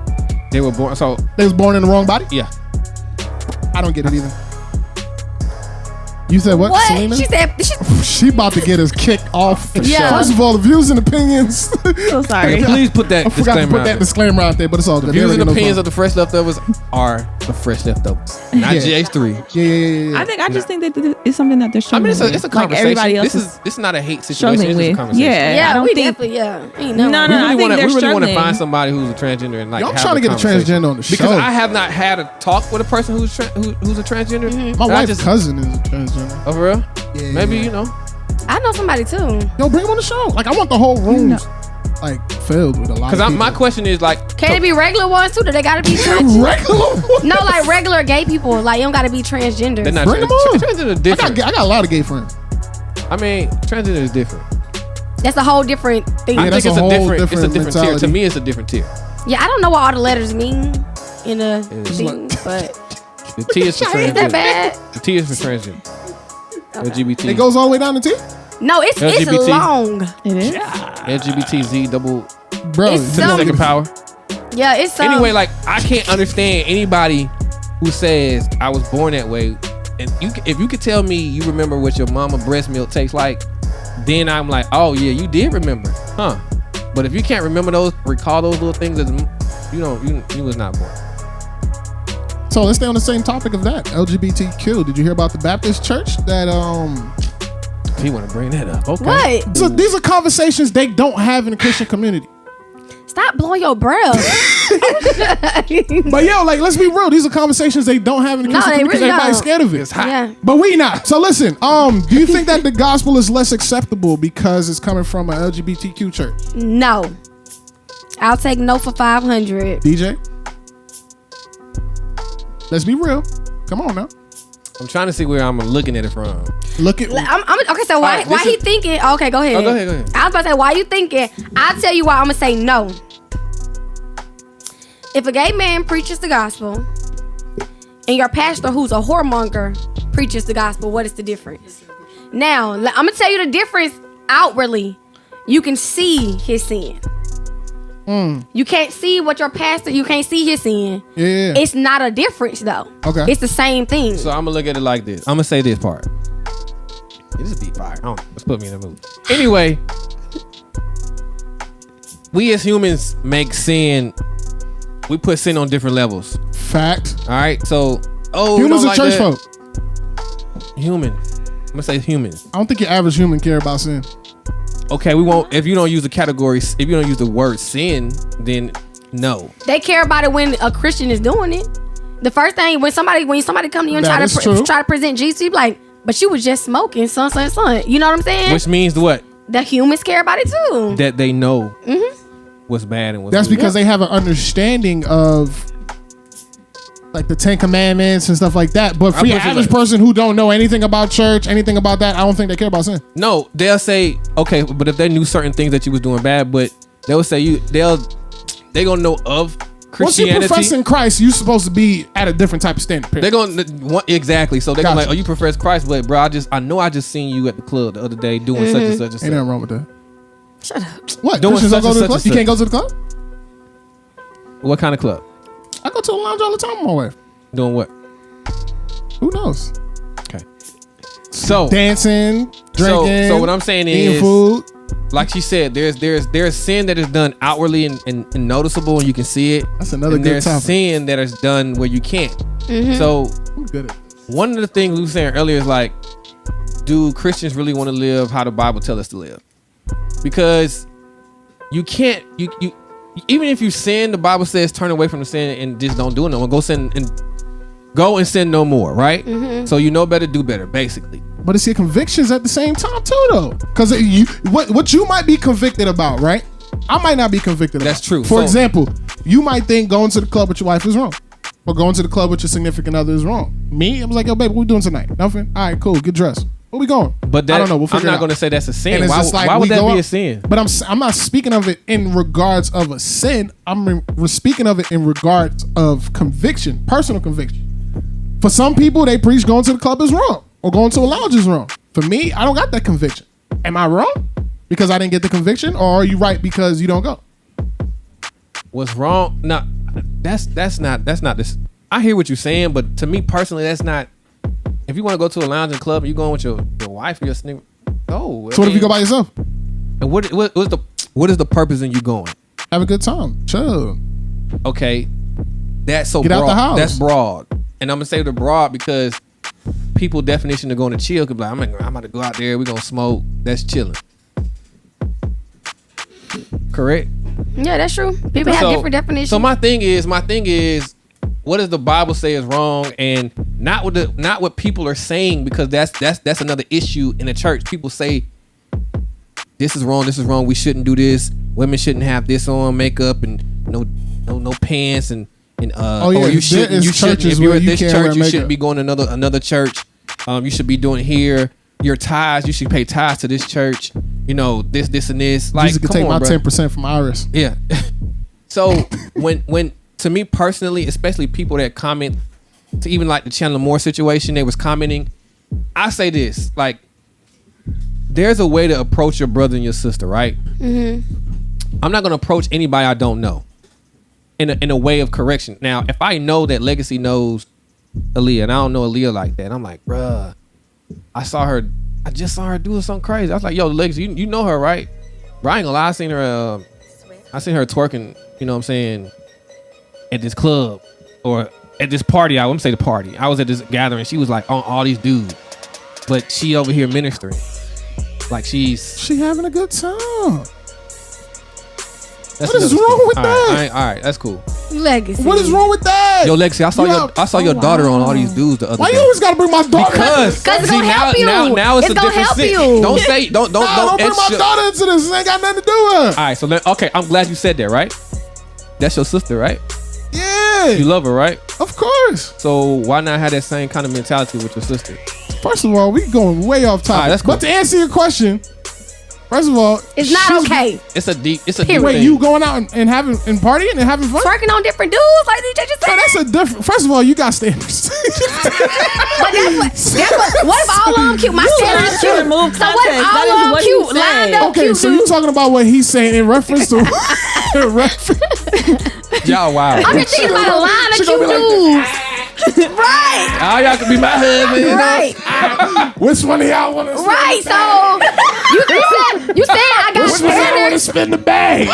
They were born. So they was born in the wrong body? Yeah. I don't get it either. You said what? Selena? She said she about to get us kicked off. Yeah. First of all, the views and opinions. So sorry. Hey, please put that. I forgot to put that disclaimer out there, but it's all good. The views and opinions of the Fresh Leftovers are the Fresh Leftovers, not GH3. Yeah. I just think that it's something that they're struggling. I mean, it's a conversation. Like everybody else this is not a hate situation. struggling It's just a with. conversation. Yeah, I don't we think. definitely, I We think they're really want to struggling. find somebody who's a transgender and like. Y'all have trying to get a conversation. transgender on the show. Because I have not had a talk with a person who's a transgender. My wife's cousin is a transgender. Oh, for real? Yeah. Maybe, you know. I know somebody too. Yo, bring him on the show. Like, I want the whole room like filled with a lot of Because people. my question is like, Can it be regular ones too? Do they gotta be trans? regular? No, like regular gay people. Like, you don't gotta be transgender. they're not Bring them on. transgender is different. I got a lot of gay friends. I mean, transgender is different. That's a whole different thing. I think that's it's a whole it's a different different tier. mentality. To me, it's a different tier. Yeah, I don't know what all the letters mean in a thing, but The T is for ain't that transgender. bad. The T is for transgender. LGBT. It goes all the way down to T? No, it's LGBT. long. It is. LGBTZ double Bro, It's to the some- second power. Yeah, it's Anyway, like, I can't understand anybody who says I was born that way. And if you could tell me you remember what your mama breast milk tastes like, then I'm like, oh yeah, you did remember, huh? But if you can't recall those little things, you was not born. So let's stay on the same topic of that. LGBTQ. Did you hear about the Baptist church that You want to bring that up? Okay. What? So these are conversations they don't have in the Christian community. Stop blowing your breath. But yo, like, let's be real. These are conversations they don't have in the No, Christian they community because really everybody's don't. scared of it. It's hot. Yeah. But we not. So listen, do you think that the gospel is less acceptable because it's coming from an LGBTQ church? No. I'll take no for 500. DJ? Let's be real. Come on now. I'm trying to see where I'm looking at it from. Look at Okay, so why Alright, this he is- thinking? Okay, go ahead. Oh, go ahead. I was about to say, why you thinking? I'll tell you why I'm gonna say no. If a gay man preaches the gospel and your pastor who's a whoremonger preaches the gospel, what is the difference? Now, I'm gonna tell you the difference outwardly. You can see his sin. You can't see what your pastor, you can't see his sin. Yeah. It's not a difference though. Okay. It's the same thing. So I'm gonna look at it like this. I'm gonna say this part. This is deep fire. Let's put me in the mood. Anyway, we as humans make sin. We put sin on different levels. Fact. All right. So, Humans you are don't church like folk. that? Human. I'm gonna say humans. I don't think your average human care about sin. Okay, we won't. If you don't use the category, if you don't use the word sin, then no. They care about it when a Christian is doing it. The first thing when somebody come to you and That is true. try to present Jesus, you be like, but you was just smoking, son. You know what I'm saying? Which means what? The humans care about it too. That they know what's bad and what's That's good. because they have an understanding of like the 10 Commandments and stuff like that. But for I your put it average like- person who don't know anything about church, anything about that, I don't think they care about sin. No, they'll say, okay, but if they knew certain things that you was doing bad, but they'll say they gonna know of Once you Christianity. profess in Christ, you're supposed to be at a different type of standard. They're Period. gonna exactly. So they're gonna Gotcha. like, oh, you profess Christ, but bro, I know I just seen you at the club the other day doing such and such and Ain't such. nothing wrong with that. Shut up. What? Doing Christians don't such go and to the such club? and You such. can't go to the club? What kind of club? I go to a lounge all the time with my wife. Doing what? Who knows? Okay. So dancing, drinking. So what I'm saying eating is, food. like she said, there's sin that is done outwardly and noticeable, and you can see it. That's another and good there's topic. sin that is done where you can't. Mm-hmm. So I'm good at it. one of the things we were saying earlier is like, do Christians really want to live how the Bible tells us to live? Because you can't, you even if you sin, the Bible says turn away from the sin and just don't do it no more. Go and sin no more, right? Mm-hmm. So you know better, do better, basically. But it's your convictions at the same time too, though. Because what you might be convicted about, right? I might not be convicted about. That's true. For So- example, you might think going to the club with your wife is wrong. Or going to the club with your significant other is wrong. Me, I was like, yo, babe, what we doing tonight? Nothing? All right, cool, get dressed. Where we going? But that, I don't know. We'll I'm figure it not out. going to say that's a sin. And it's Why, just like why would we that go be up- a sin? But I'm not speaking of it in regards of a sin. We're speaking of it in regards of conviction, personal conviction. For some people, they preach going to the club is wrong or going to a lounge is wrong. For me, I don't got that conviction. Am I wrong because I didn't get the conviction, or are you right because you don't go? What's wrong? No, that's not this. I hear what you're saying, but to me personally, that's not. If you want to go to a lounge and club and you going with your wife or your significant, go. So what if you go by yourself? And what is the purpose in you going? Have a good time. Chill. Okay, that's so Get broad. out the house. That's broad, and I'm gonna say the broad because people definition of going to chill could be like, I'm about to go out there. We're gonna smoke. That's chilling. Correct. Yeah, that's true. People have different definitions. So my thing is, what does the Bible say is wrong, and not what people are saying, because that's another issue in the church. People say this is wrong. We shouldn't do this. Women shouldn't have this on, makeup and no pants and or you shouldn't. If you're at this church, you shouldn't be going to another church. You should be doing here. Your tithes, you should pay tithes to this church. This and this. Like, Jesus could take my 10% from Iris. Yeah. So when to me personally, especially people that comment, to even like the Chandler Moore situation, they was commenting. I say this, like, there's a way to approach your brother and your sister, right? Mm-hmm. I'm not gonna approach anybody I don't know in a way of correction. Now, if I know that Legacy knows Aaliyah and I don't know Aaliyah like that, I'm like, bruh, I just saw her doing something crazy. I was like, yo, Legacy, you know her, right? Bro, I ain't gonna lie, I seen her twerking, you know what I'm saying, at this club or at this party. I'm gonna say the party. I was at this gathering. She was like on all these dudes, but she over here ministering. Like she having a good time. What is wrong with that? All right, that's cool. Legacy. What is wrong with that? Yo, Lexi, I saw your daughter on all these dudes the other Why day. you always gotta bring my daughter? Because it's gonna help you. Now it's a gonna different help thing. you. Don't say don't Don't bring my daughter into this. It ain't got nothing to do with her. All right, so okay, I'm glad you said that, right? That's your sister, right? Yeah. You love her, right? Of course. So why not have that same kind of mentality with your sister? First of all, we going way off topic. All right, that's cool. But to answer your question, first of all, It's not okay. It's a deep Period. thing. Wait, you going out and having and partying and having fun? Twerking on different dudes, like DJ just said. No, that's a different. First of all, you got standards. But that's what if all of them cute? My standards should cute. remove So what if context. That all is of them what he cute? said. Lined up Okay, cute so you dudes. talking about what he's saying in reference to Y'all wow. I'm just thinking about a line of She cute gonna be like, dudes. Right. All y'all can be my husband. You know? Right. Which one of y'all want to spend Right. the bag? So you said I got Which one of y'all want to standards. spend the bag?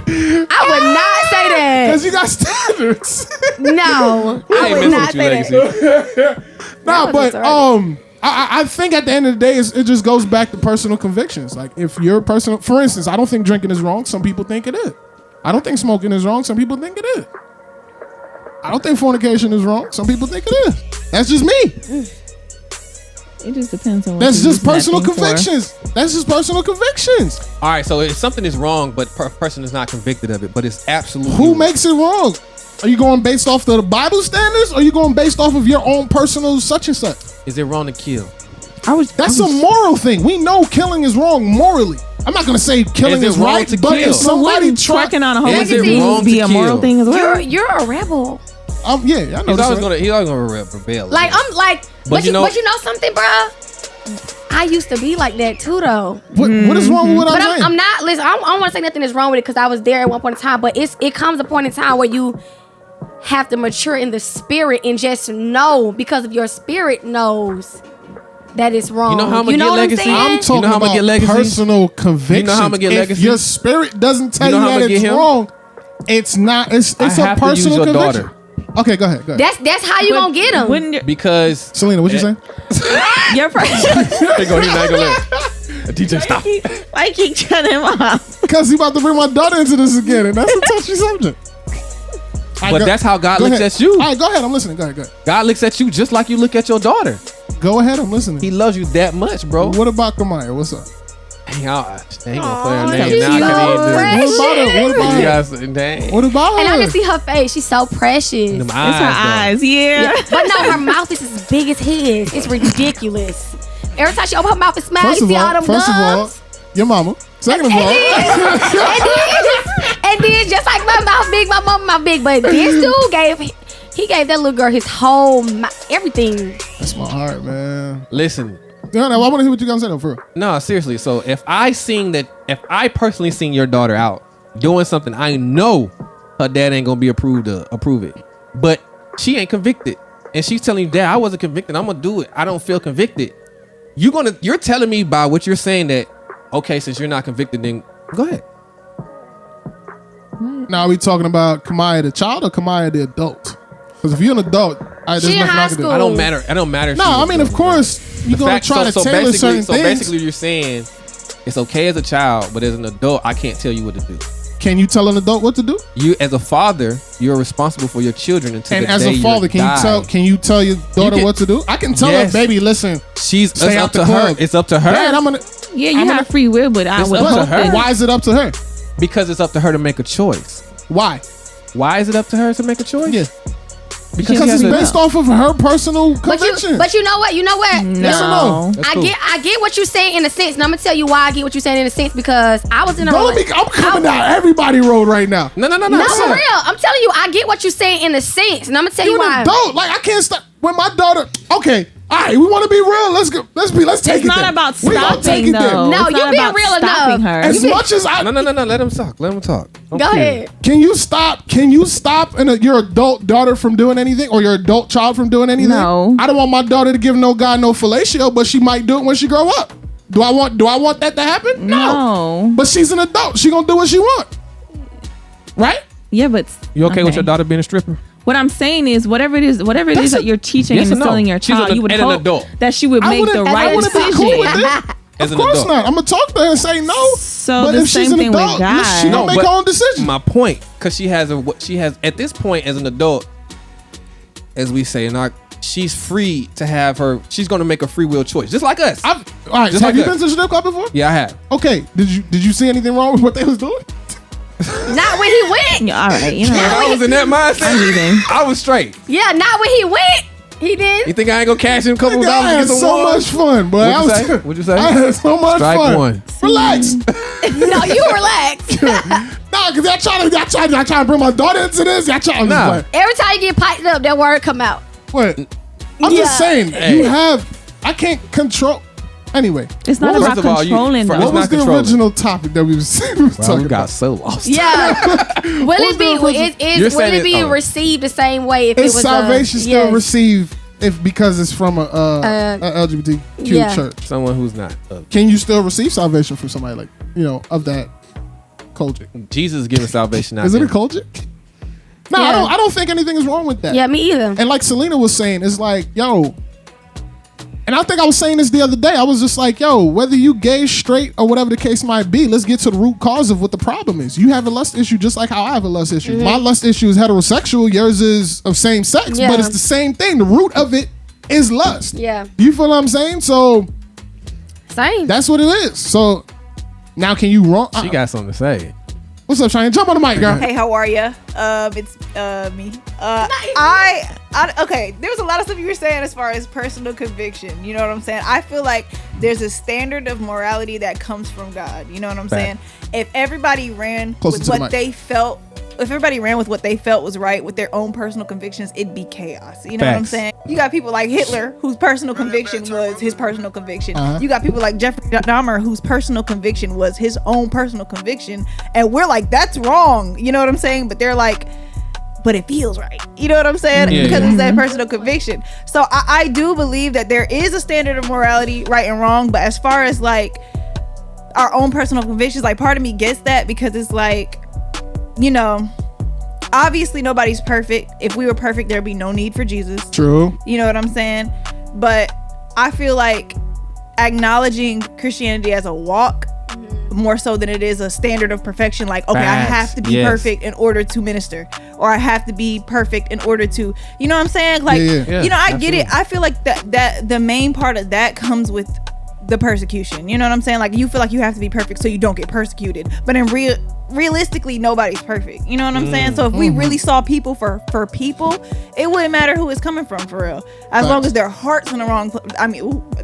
I would not say that. Because you got standards. No, I ain't would messing not with you, say that. Legacy. No, but retarded. I think at the end of the day, it just goes back to personal convictions. Like if you're personal, for instance, I don't think drinking is wrong. Some people think it is. I don't think smoking is wrong. Some people think it is. I don't think fornication is wrong. Some people think it is. That's just me. It just depends on what That's you're just using that personal thing for. convictions. That's just personal convictions. All right, so if something is wrong, but a person is not convicted of it, but it's absolutely Who makes it wrong? Are you going based off the Bible standards, or are you going based off of your own personal such and such? Is it wrong to kill? That's a moral thing. We know killing is wrong morally. I'm not gonna say killing Is is it wrong right, to but kill? if somebody twerking on a whole Is bunch of it wrong dudes be to a moral kill? thing as well? You're a rebel. yeah, I know. He's this, always right? gonna rebel. Like I'm like, but you know something, bruh? I used to be like that too, though. What is wrong with what But I'm saying? I'm not. Listen, I don't want to say nothing is wrong with it because I was there at one point in time. But it comes a point in time where you have to mature in the spirit and just know, because if your spirit knows that it's wrong. You know how I'm gonna get legacy? I'm talking how I'm gonna about get legacy? personal conviction. You know how I'm gonna get if legacy? your spirit doesn't tell You know you, how I'm that gonna it's get him? wrong, it's not. It's I a have to use personal your conviction. daughter. Okay, go ahead. That's how you gonna get them. Wouldn't Because Selena, what you saying? your person? they go, he's not gonna let DJ stop. Why keep cutting him off? Because he about to bring my daughter into this again, and that's a touchy subject. But that's how God Go looks ahead. at you. All right, go ahead. I'm listening. Go ahead. God looks at you just like you look at your daughter. Go ahead. I'm listening. He loves you that much, bro. What about Kamaya? What's up? Dang, I ain't gonna play her Aw, name. she's Now I so can't even precious. What about her? What do about it. You her? guys, dang. What about her? And I just see her face. She's so precious. Them It's her eyes, eyes. Yeah. But no, her mouth is as big as his. It's ridiculous. Every time she open her mouth and smile, First you of see all them all, gums. your mama. Second of all, And then just like my mouth big, my mama mouth big. But this dude gave that little girl his whole everything. that's my heart, man. Listen, I want to hear what you gonna say though, for real. no, seriously. So if I personally seen your daughter out doing something, I know her dad ain't gonna be approve it. But she ain't convicted, and she's telling you, Dad, I wasn't convicted. I'm gonna do it. I don't feel convicted. You're telling me by what you're saying that, okay, since you're not convicted, then go ahead. Now are we talking about Kamaya the child or Kamaya the adult? Because if you're an adult, there's She in nothing high I can do. school. I don't matter. No, I mean, of course, you're gonna try to tailor certain so things. basically, you're saying it's okay as a child, but as an adult, I can't tell you what to do. Can you tell an adult what to do? You, as a father, you're responsible for your children until And the as day a father, you die. can you tell your daughter can- what to do? I can tell Yes. her, baby, listen. She's Stay it's out up the to her. club. It's up to her. Dad, I'm gonna. Yeah, you I'm have gonna- free will, but I It's would up to hope her. that Why is it up to her? Because it's up to her to make a choice. Why? Why is it up to her to make a choice? Yeah. Because Because she it's has a- based off of her personal conviction. But you know what? Yes or no? That's I cool. get what you're saying in a sense, and I'm gonna tell you why I get what you're saying in a sense because I was in a Don't let me. I'm coming down everybody road right now. No. No, for real. I'm telling you, I get what you're saying in a sense, and I'm gonna tell you You're why. an adult. Like I can't stop when my daughter. Okay, all right. We want to be real. Let's go. Let's take it's it. not there. about We gonna take stopping it there. though. No, It's you not being about real stopping enough. her. As much as I No. Let him talk. Let him talk. I'm Go curious. ahead. Can you stop your adult daughter from doing anything or your adult child from doing anything? No. I don't want my daughter to give no guy no fellatio, but she might do it when she grow up. Do I want that to happen? No. But she's an adult. She gonna do what she want. Right? Yeah, but You okay with your daughter being a stripper? What I'm saying is, whatever it is that you're teaching Yes and or no? instilling your She's child, you would an hope adult. that she would I make the wouldn't- right I wouldn't be decision. cool with that. As Of an course adult. not. I'm gonna talk to her and say no. So but the if she's same an thing with adult, God. she gonna make but her own decision. My point, because she has at this point as an adult, as we say, she's free to have her. She's gonna make a free will choice, just like us. All right. Just Have like you us. been to the strip club before? Yeah, I have. Okay. Did you see anything wrong with what they was doing? Not when he went. Yeah, all right, you know. I was in that mindset. I'm leaving. I was straight. Yeah, not when he went. He did. You think I ain't gonna cash in a couple Nigga, I dollars to had get some so water? much fun, boy. What'd you say? I had so much Strike fun. one. Relax. No, you relax. Nah, cause y'all trying to bring my daughter into this. Y'all trying Nah. to Every time you get piped up, that word come out. what? I'm Yeah. just saying. Hey. I can't control. Anyway, It's not What was- about first of all, controlling for- though. what It's was not the controlling. original topic that we was Well, talking we got about? so lost. Yeah. Will What's it be? the original- You're Will saying it be it- oh. received the same way if it Is was salvation still yes. received because it's from a LGBTQ yeah. church? Someone who's not. Can you still receive salvation from somebody like of that culture? Jesus is giving salvation out. Is it a there. culture? No, Yeah. I don't think anything is wrong with that. Yeah, me either. And like Selena was saying, it's like, yo, and I think I was saying this the other day. I was just like, yo, whether you gay, straight, or whatever the case might be, let's get to the root cause of what the problem is. You have a lust issue just like how I have a lust issue. My lust issue is heterosexual. Yours is of same sex, Yeah. but it's the same thing. The root of it is lust. Yeah. You feel what I'm saying? So Same. that's what it is. So now can you wrong? She got something to say. What's up, Cheyenne? Jump on the mic, girl. Hey, how are ya? It's me. Okay. There was a lot of stuff you were saying as far as personal conviction. You know what I'm saying? I feel like there's a standard of morality that comes from God. You know what I'm saying? If everybody ran Closer with to the mic. what they felt, if everybody ran with what they felt was right with their own personal convictions, it'd be chaos. You know what I'm Facts. saying? You got people like Hitler, whose personal conviction was his personal conviction. Uh-huh. You got people like Jeffrey Dahmer, whose personal conviction was his own personal conviction. And we're like, that's wrong. You know what I'm saying? But they're like, but it feels right. You know what I'm saying? Yeah, Because yeah. it's that personal conviction. So I do believe that there is a standard of morality, right and wrong. But as far as like our own personal convictions, like part of me gets that because it's like, you know, obviously nobody's perfect. If we were perfect, there'd be no need for Jesus. True. You know what I'm saying? But I feel like acknowledging Christianity as a walk more so than it is a standard of perfection. Like, okay, Facts. I have to be perfect in order to minister, or I have to be perfect in order to, you know what I'm saying? Like, Yeah, you know, I get absolutely. it. I feel like that the main part of that comes with the persecution. You know what I'm saying? Like, you feel like you have to be perfect so you don't get persecuted. But in realistically, nobody's perfect. You know what I'm saying? So if we really saw people for people, it wouldn't matter who it's coming from, for real. As long as their heart's in the wrong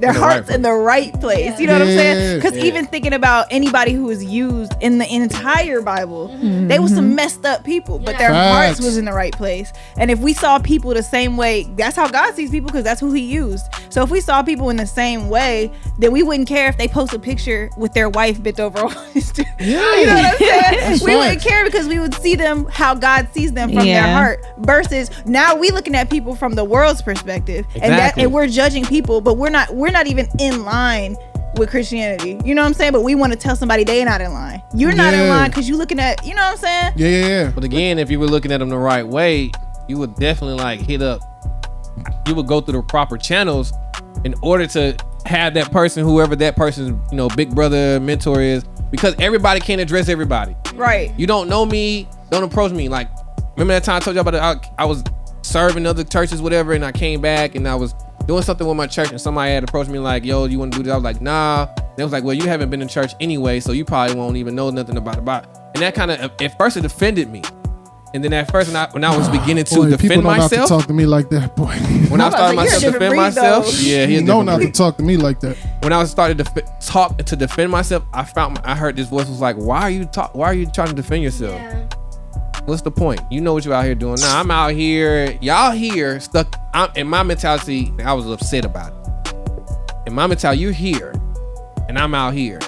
their heart's in the right place. You know what I'm saying? Because even thinking about anybody who was used in the entire Bible, they were some messed up people, but their hearts was in the right place. And if we saw people the same way, that's how God sees people, because that's who he used. So if we saw people in the same way, then we wouldn't care if they post a picture with their wife bent over on Instagram. Yeah. You know what I'm saying? That's We wouldn't facts. care because we would see them how God sees them from their heart. Versus now we looking at people from the world's perspective, Exactly. and we're judging people, but we're not even in line with Christianity. You know what I'm saying? But we want to tell somebody they not in line. You're not in Yeah. line because you looking at, you know what I'm saying? Yeah. But again, if you were looking at them the right way, you would definitely like hit up. You would go through the proper channels in order to have that person, whoever that person's, you know, big brother, mentor is, because everybody can't address everybody. Right. You don't know me, don't approach me. Like, remember that time I told you about it? I was serving other churches, whatever, and I came back and I was doing something with my church, and somebody had approached me like, yo, you want to do this? I was like, nah. They was like, well, you haven't been in church anyway, so you probably won't even know nothing about it. And that kind of, at first it offended me. And then at first, when I was beginning to Boy, people defend don't have to myself, talk to me like that, boy. when I I'm about started to myself say, to you're a defend different breed, myself, though. yeah, You he's know not to talk to me like that. when I was started to talk to defend myself, I heard this voice was like, why are you trying to defend yourself? What's the point? You know what you're out here doing. Now I'm out here, y'all here stuck. In my mentality, I was upset about it. In my mentality, you're here and I'm out here.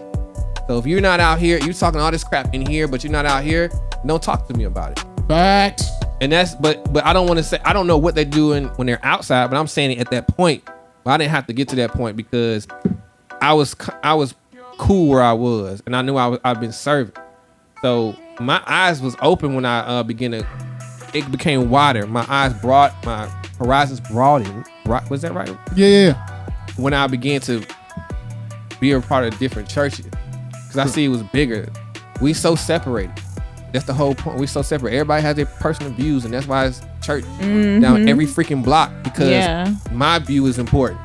So if you're not out here, you talking all this crap in here, but you're not out here, don't talk to me about it. Facts. And that's, but I don't want to say, I don't know what they're doing when they're outside, but I'm saying it at that point. But I didn't have to get to that point because I was cool where I was, and I knew I've been serving. So my eyes was open when I began to, it became wider. My eyes my horizons broadened. Right? Was that right? Yeah. When I began to be a part of different churches, because I see it was bigger. We so separated. That's the whole point. We so separate. Everybody has their personal views, and that's why it's church down every freaking block, because my view is important.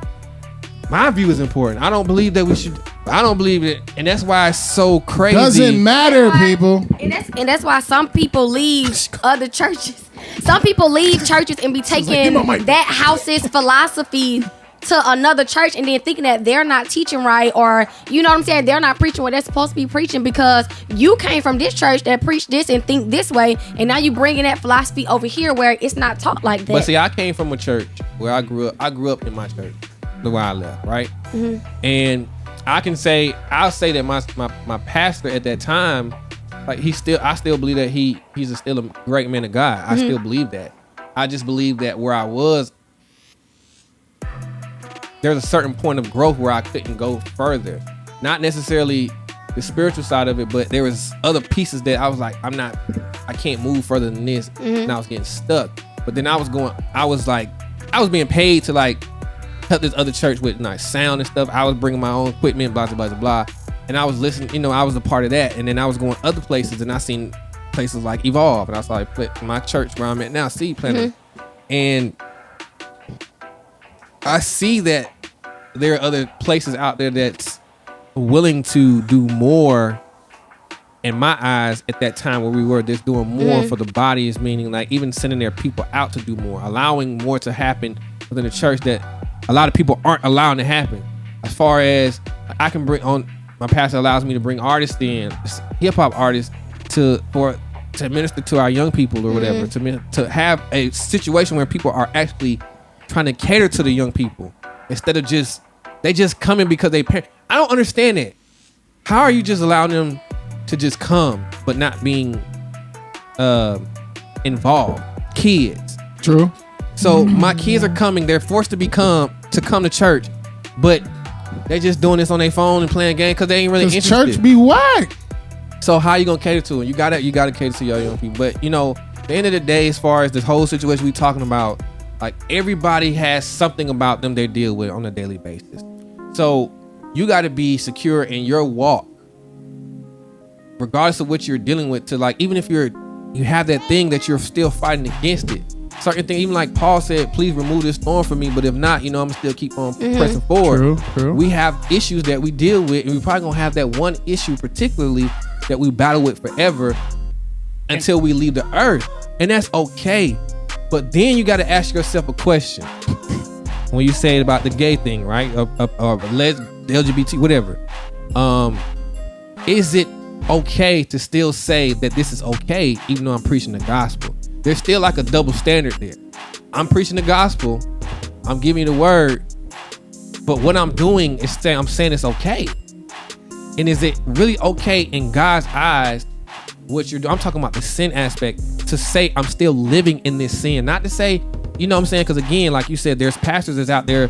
My view is important. I don't believe that we should. I don't believe it, and that's why it's so crazy. Doesn't matter, people. And that's why some people leave other churches. Some people leave churches and be taking that house's philosophy to another church and then thinking that they're not teaching right, or you know what I'm saying, they're not preaching what they're supposed to be preaching because you came from this church that preached this and think this way, and now you bringing that philosophy over here where it's not taught like that. But see, I came from a church where I grew up. I grew up in my church, the way I left, right? And I'll say that my pastor at that time, like I still believe that he's still a great man of God. I still believe that. I just believe that where I was, there's a certain point of growth where I couldn't go further. Not necessarily the spiritual side of it, but there was other pieces that I was like, I can't move further than this. And I was getting stuck. But then I was being paid to like help this other church with nice sound and stuff. I was bringing my own equipment, blah, blah, blah, blah. And I was listening, I was a part of that. And then I was going other places, and I seen places like Evolve. And I saw my church where I'm at now, Seed Planter. And I see that there are other places out there that's willing to do more, in my eyes, at that time where we were just doing more for the bodies, meaning like even sending their people out to do more, allowing more to happen within the church that a lot of people aren't allowing to happen. As far as I can bring on, my pastor allows me to bring artists in, hip hop artists to minister to our young people or whatever, to have a situation where people are actually trying to cater to the young people instead of they just coming because they pay. I don't understand it. How are you just allowing them to just come but not being involved? kids. True. So my kids are coming. They're forced to come to church, but they just doing this on their phone and playing games because they ain't really interested. Church be whack. So how you gonna cater to them? You gotta cater to your young people. But at the end of the day, as far as this whole situation we talking about, like everybody has something about them they deal with on a daily basis. So you got to be secure in your walk, regardless of what you're dealing with. To like, even if you have that thing that you're still fighting against it. Certain things, even like Paul said, please remove this thorn from me. But if not, I'm gonna still keep on pressing forward. True. We have issues that we deal with, and we probably gonna have that one issue particularly that we battle with forever until we leave the earth, and that's okay. But then you got to ask yourself a question when you say about the gay thing, right? Or LGBT, whatever. Is it okay to still say that this is okay, even though I'm preaching the gospel? There's still like a double standard there. I'm preaching the gospel, I'm giving you the word, but what I'm doing is I'm saying it's okay. And is it really okay in God's eyes what you're doing? I'm talking about the sin aspect, to say I'm still living in this sin, not to say, you know what I'm saying? Because again, like you said, there's pastors that's out there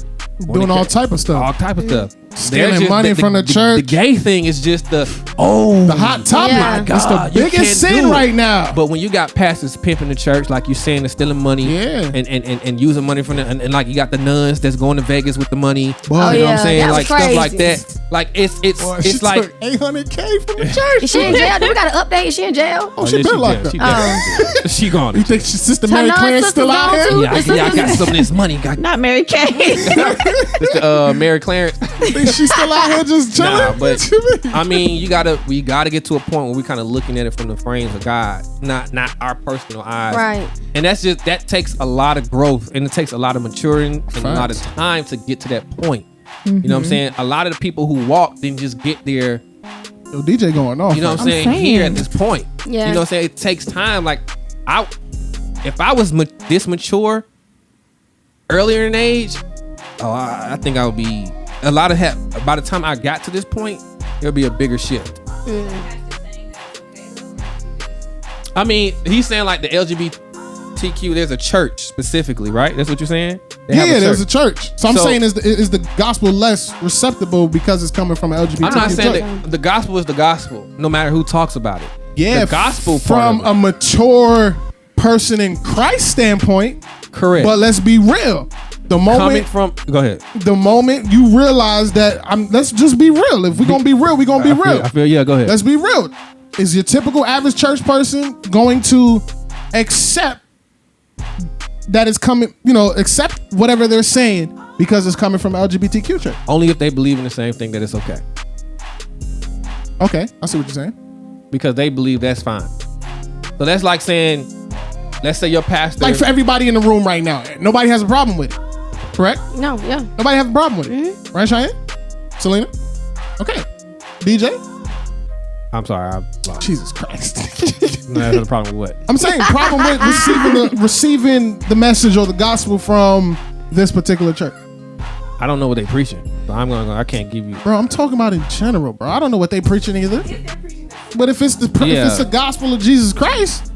doing all type of stuff. All type of stuff. Stealing money from the church. The gay thing is just the hot topic. Yeah. my God, it's the biggest sin right now. But when you got pastors pimping the church, like you saying, they're stealing money, and using money from and like you got the nuns that's going to Vegas with the money. Boy, you know what I'm saying? that Like was stuff like crazy. that. Like it's like took $800K from the church. Is she in jail? Do we got an update? Is she in jail? Oh, she been like that. She definitely- she gone. You think Sister Mary Her Clarence non-sister's still out gone here? too? Yeah, I got some of this money. Not Mary Kay. It's Mary Clarence. Think she's still out here just chilling? Nah, but What you mean? I mean, we gotta get to a point where we kind of looking at it from the frames of God, not our personal eyes. Right. And that takes a lot of growth, and it takes a lot of maturing and a lot of time to get to that point. You know what I'm saying? A lot of the people who walk didn't just get there. Yo, DJ going off. You know what I'm I'm saying? Here saying. at this point. Yeah. You know what I'm saying? It takes time. Like if I was this mature earlier in age, I think I would be a lot of by the time I got to this point, it'll be a bigger shift. I mean, he's saying like the LGBTQ, there's a church specifically, right? That's what you're saying? There's a church. So I'm saying is the gospel less receptible because it's coming from an LGBTQ I'm not saying church? that the gospel is the gospel, no matter who talks about it. Yeah, the gospel part from of it. a mature person in Christ standpoint. Correct. But let's be real. Go ahead. The moment you realize that let's just be real. If we're gonna be real, we're gonna be real. I feel yeah, go ahead. Let's be real. Is your typical average church person going to accept that it's coming, accept whatever they're saying because it's coming from LGBTQ church? Only if they believe in the same thing that it's okay. Okay, I see what you're saying. Because they believe that's fine. So that's like saying, let's say your pastor. Like for everybody in the room right now, nobody has a problem with it. Correct? No, yeah. Nobody has a problem with it. Right, Cheyenne? Selena? Okay. DJ? I'm sorry. I'm lost. Jesus Christ. No, that's the problem with what? I'm saying problem with receiving the message or the gospel from this particular church. I don't know what they preaching. So I can't give you. Bro, I'm talking about in general, bro. I don't know what they preaching either. But if it's if it's the gospel of Jesus Christ,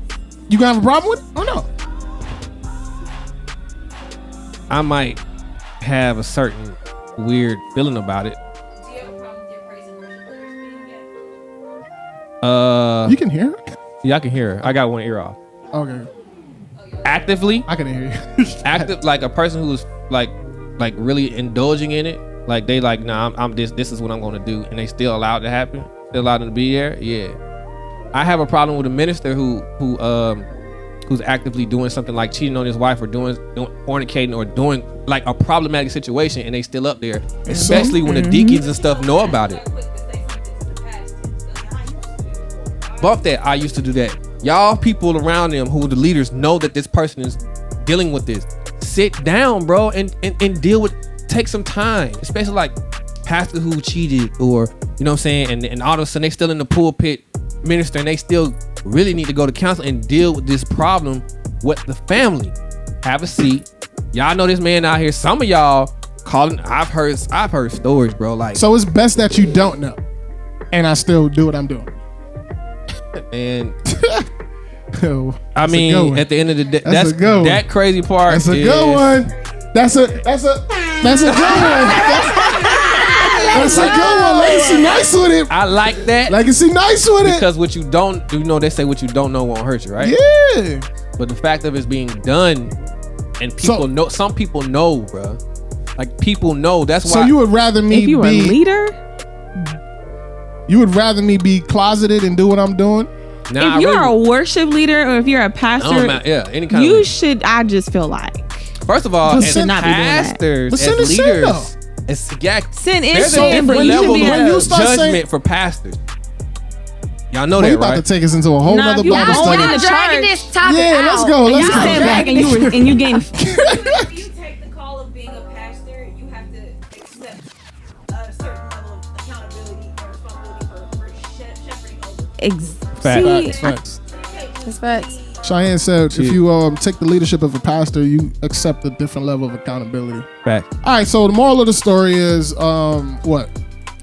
you gonna have a problem with it? Oh no. I might have a certain weird feeling about it. Do you have a problem with your praise and worship leaders being gay? You can hear her? Yeah, I can hear her. I got one ear off. Okay. Actively, I can hear you. active, like a person who's like really indulging in it. Like they like, nah, I'm this is what I'm gonna do, and they still allowed to happen. Still allowed them to be there. Yeah. I have a problem with a minister who's actively doing something like cheating on his wife or doing fornicating or doing like a problematic situation, and they still up there, especially when the deacons and stuff know about it. Bump that. I used to do that. Y'all people around them who are the leaders know that this person is dealing with this. Sit down, bro, and deal with. Take some time, especially like pastors who cheated or you know what I'm saying, and all of a sudden they still in the pulpit minister and they still really need to go to counsel and deal with this problem with the family. Have a seat. Y'all know this man out here. Some of y'all calling. I've heard stories, bro. Like, So it's best that you don't know, and I still do what I'm doing. and I mean, at the end of the day, that's a good one. that crazy part. That's a good one. That's a good one. That's a good one. Legacy nice with it. I like that. Legacy nice with it. Because what you don't, they say what you don't know won't hurt you, right? Yeah. But the fact of it's being done, and people know. Some people know, bro. Like people know. That's why. So you would rather me if you were a leader? You would rather me be closeted and do what I'm doing? Nah, if you're a worship leader or if you're a pastor, any kind you of should. I just feel like. First of all, as should not be doing that. pastors, But as sin is sin, leaders, though. Sin is there's a sin, but different you should level be when you start judgment saying- for pastors. Y'all know Well, you that, about right? to take us into a whole Nah, nother if you Bible go study. in the dragging church. this topic Yeah, out. let's go. Let's You go. stand back and you gain. If you take the call of being a pastor, you have to accept a certain level of accountability and responsibility for shepherding over. Facts. That's facts. Cheyenne said, if you take the leadership of a pastor, you accept a different level of accountability. Fact. All right, so the moral of the story is what?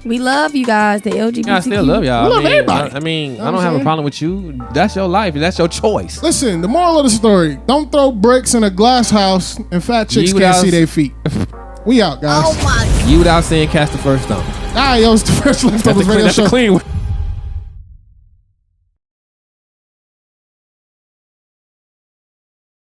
We love you guys, the LGBTQ. I still love y'all. We love everybody. I mean, know I what don't I'm have a saying? problem with you. That's your life. That's your choice. Listen, the moral of the story: don't throw bricks in a glass house, and fat chicks You can't guys- see their feet. We out, guys. You without saying cast the first stone. All right, yo, it's the first Leftovers That's a Radio clean Show. one.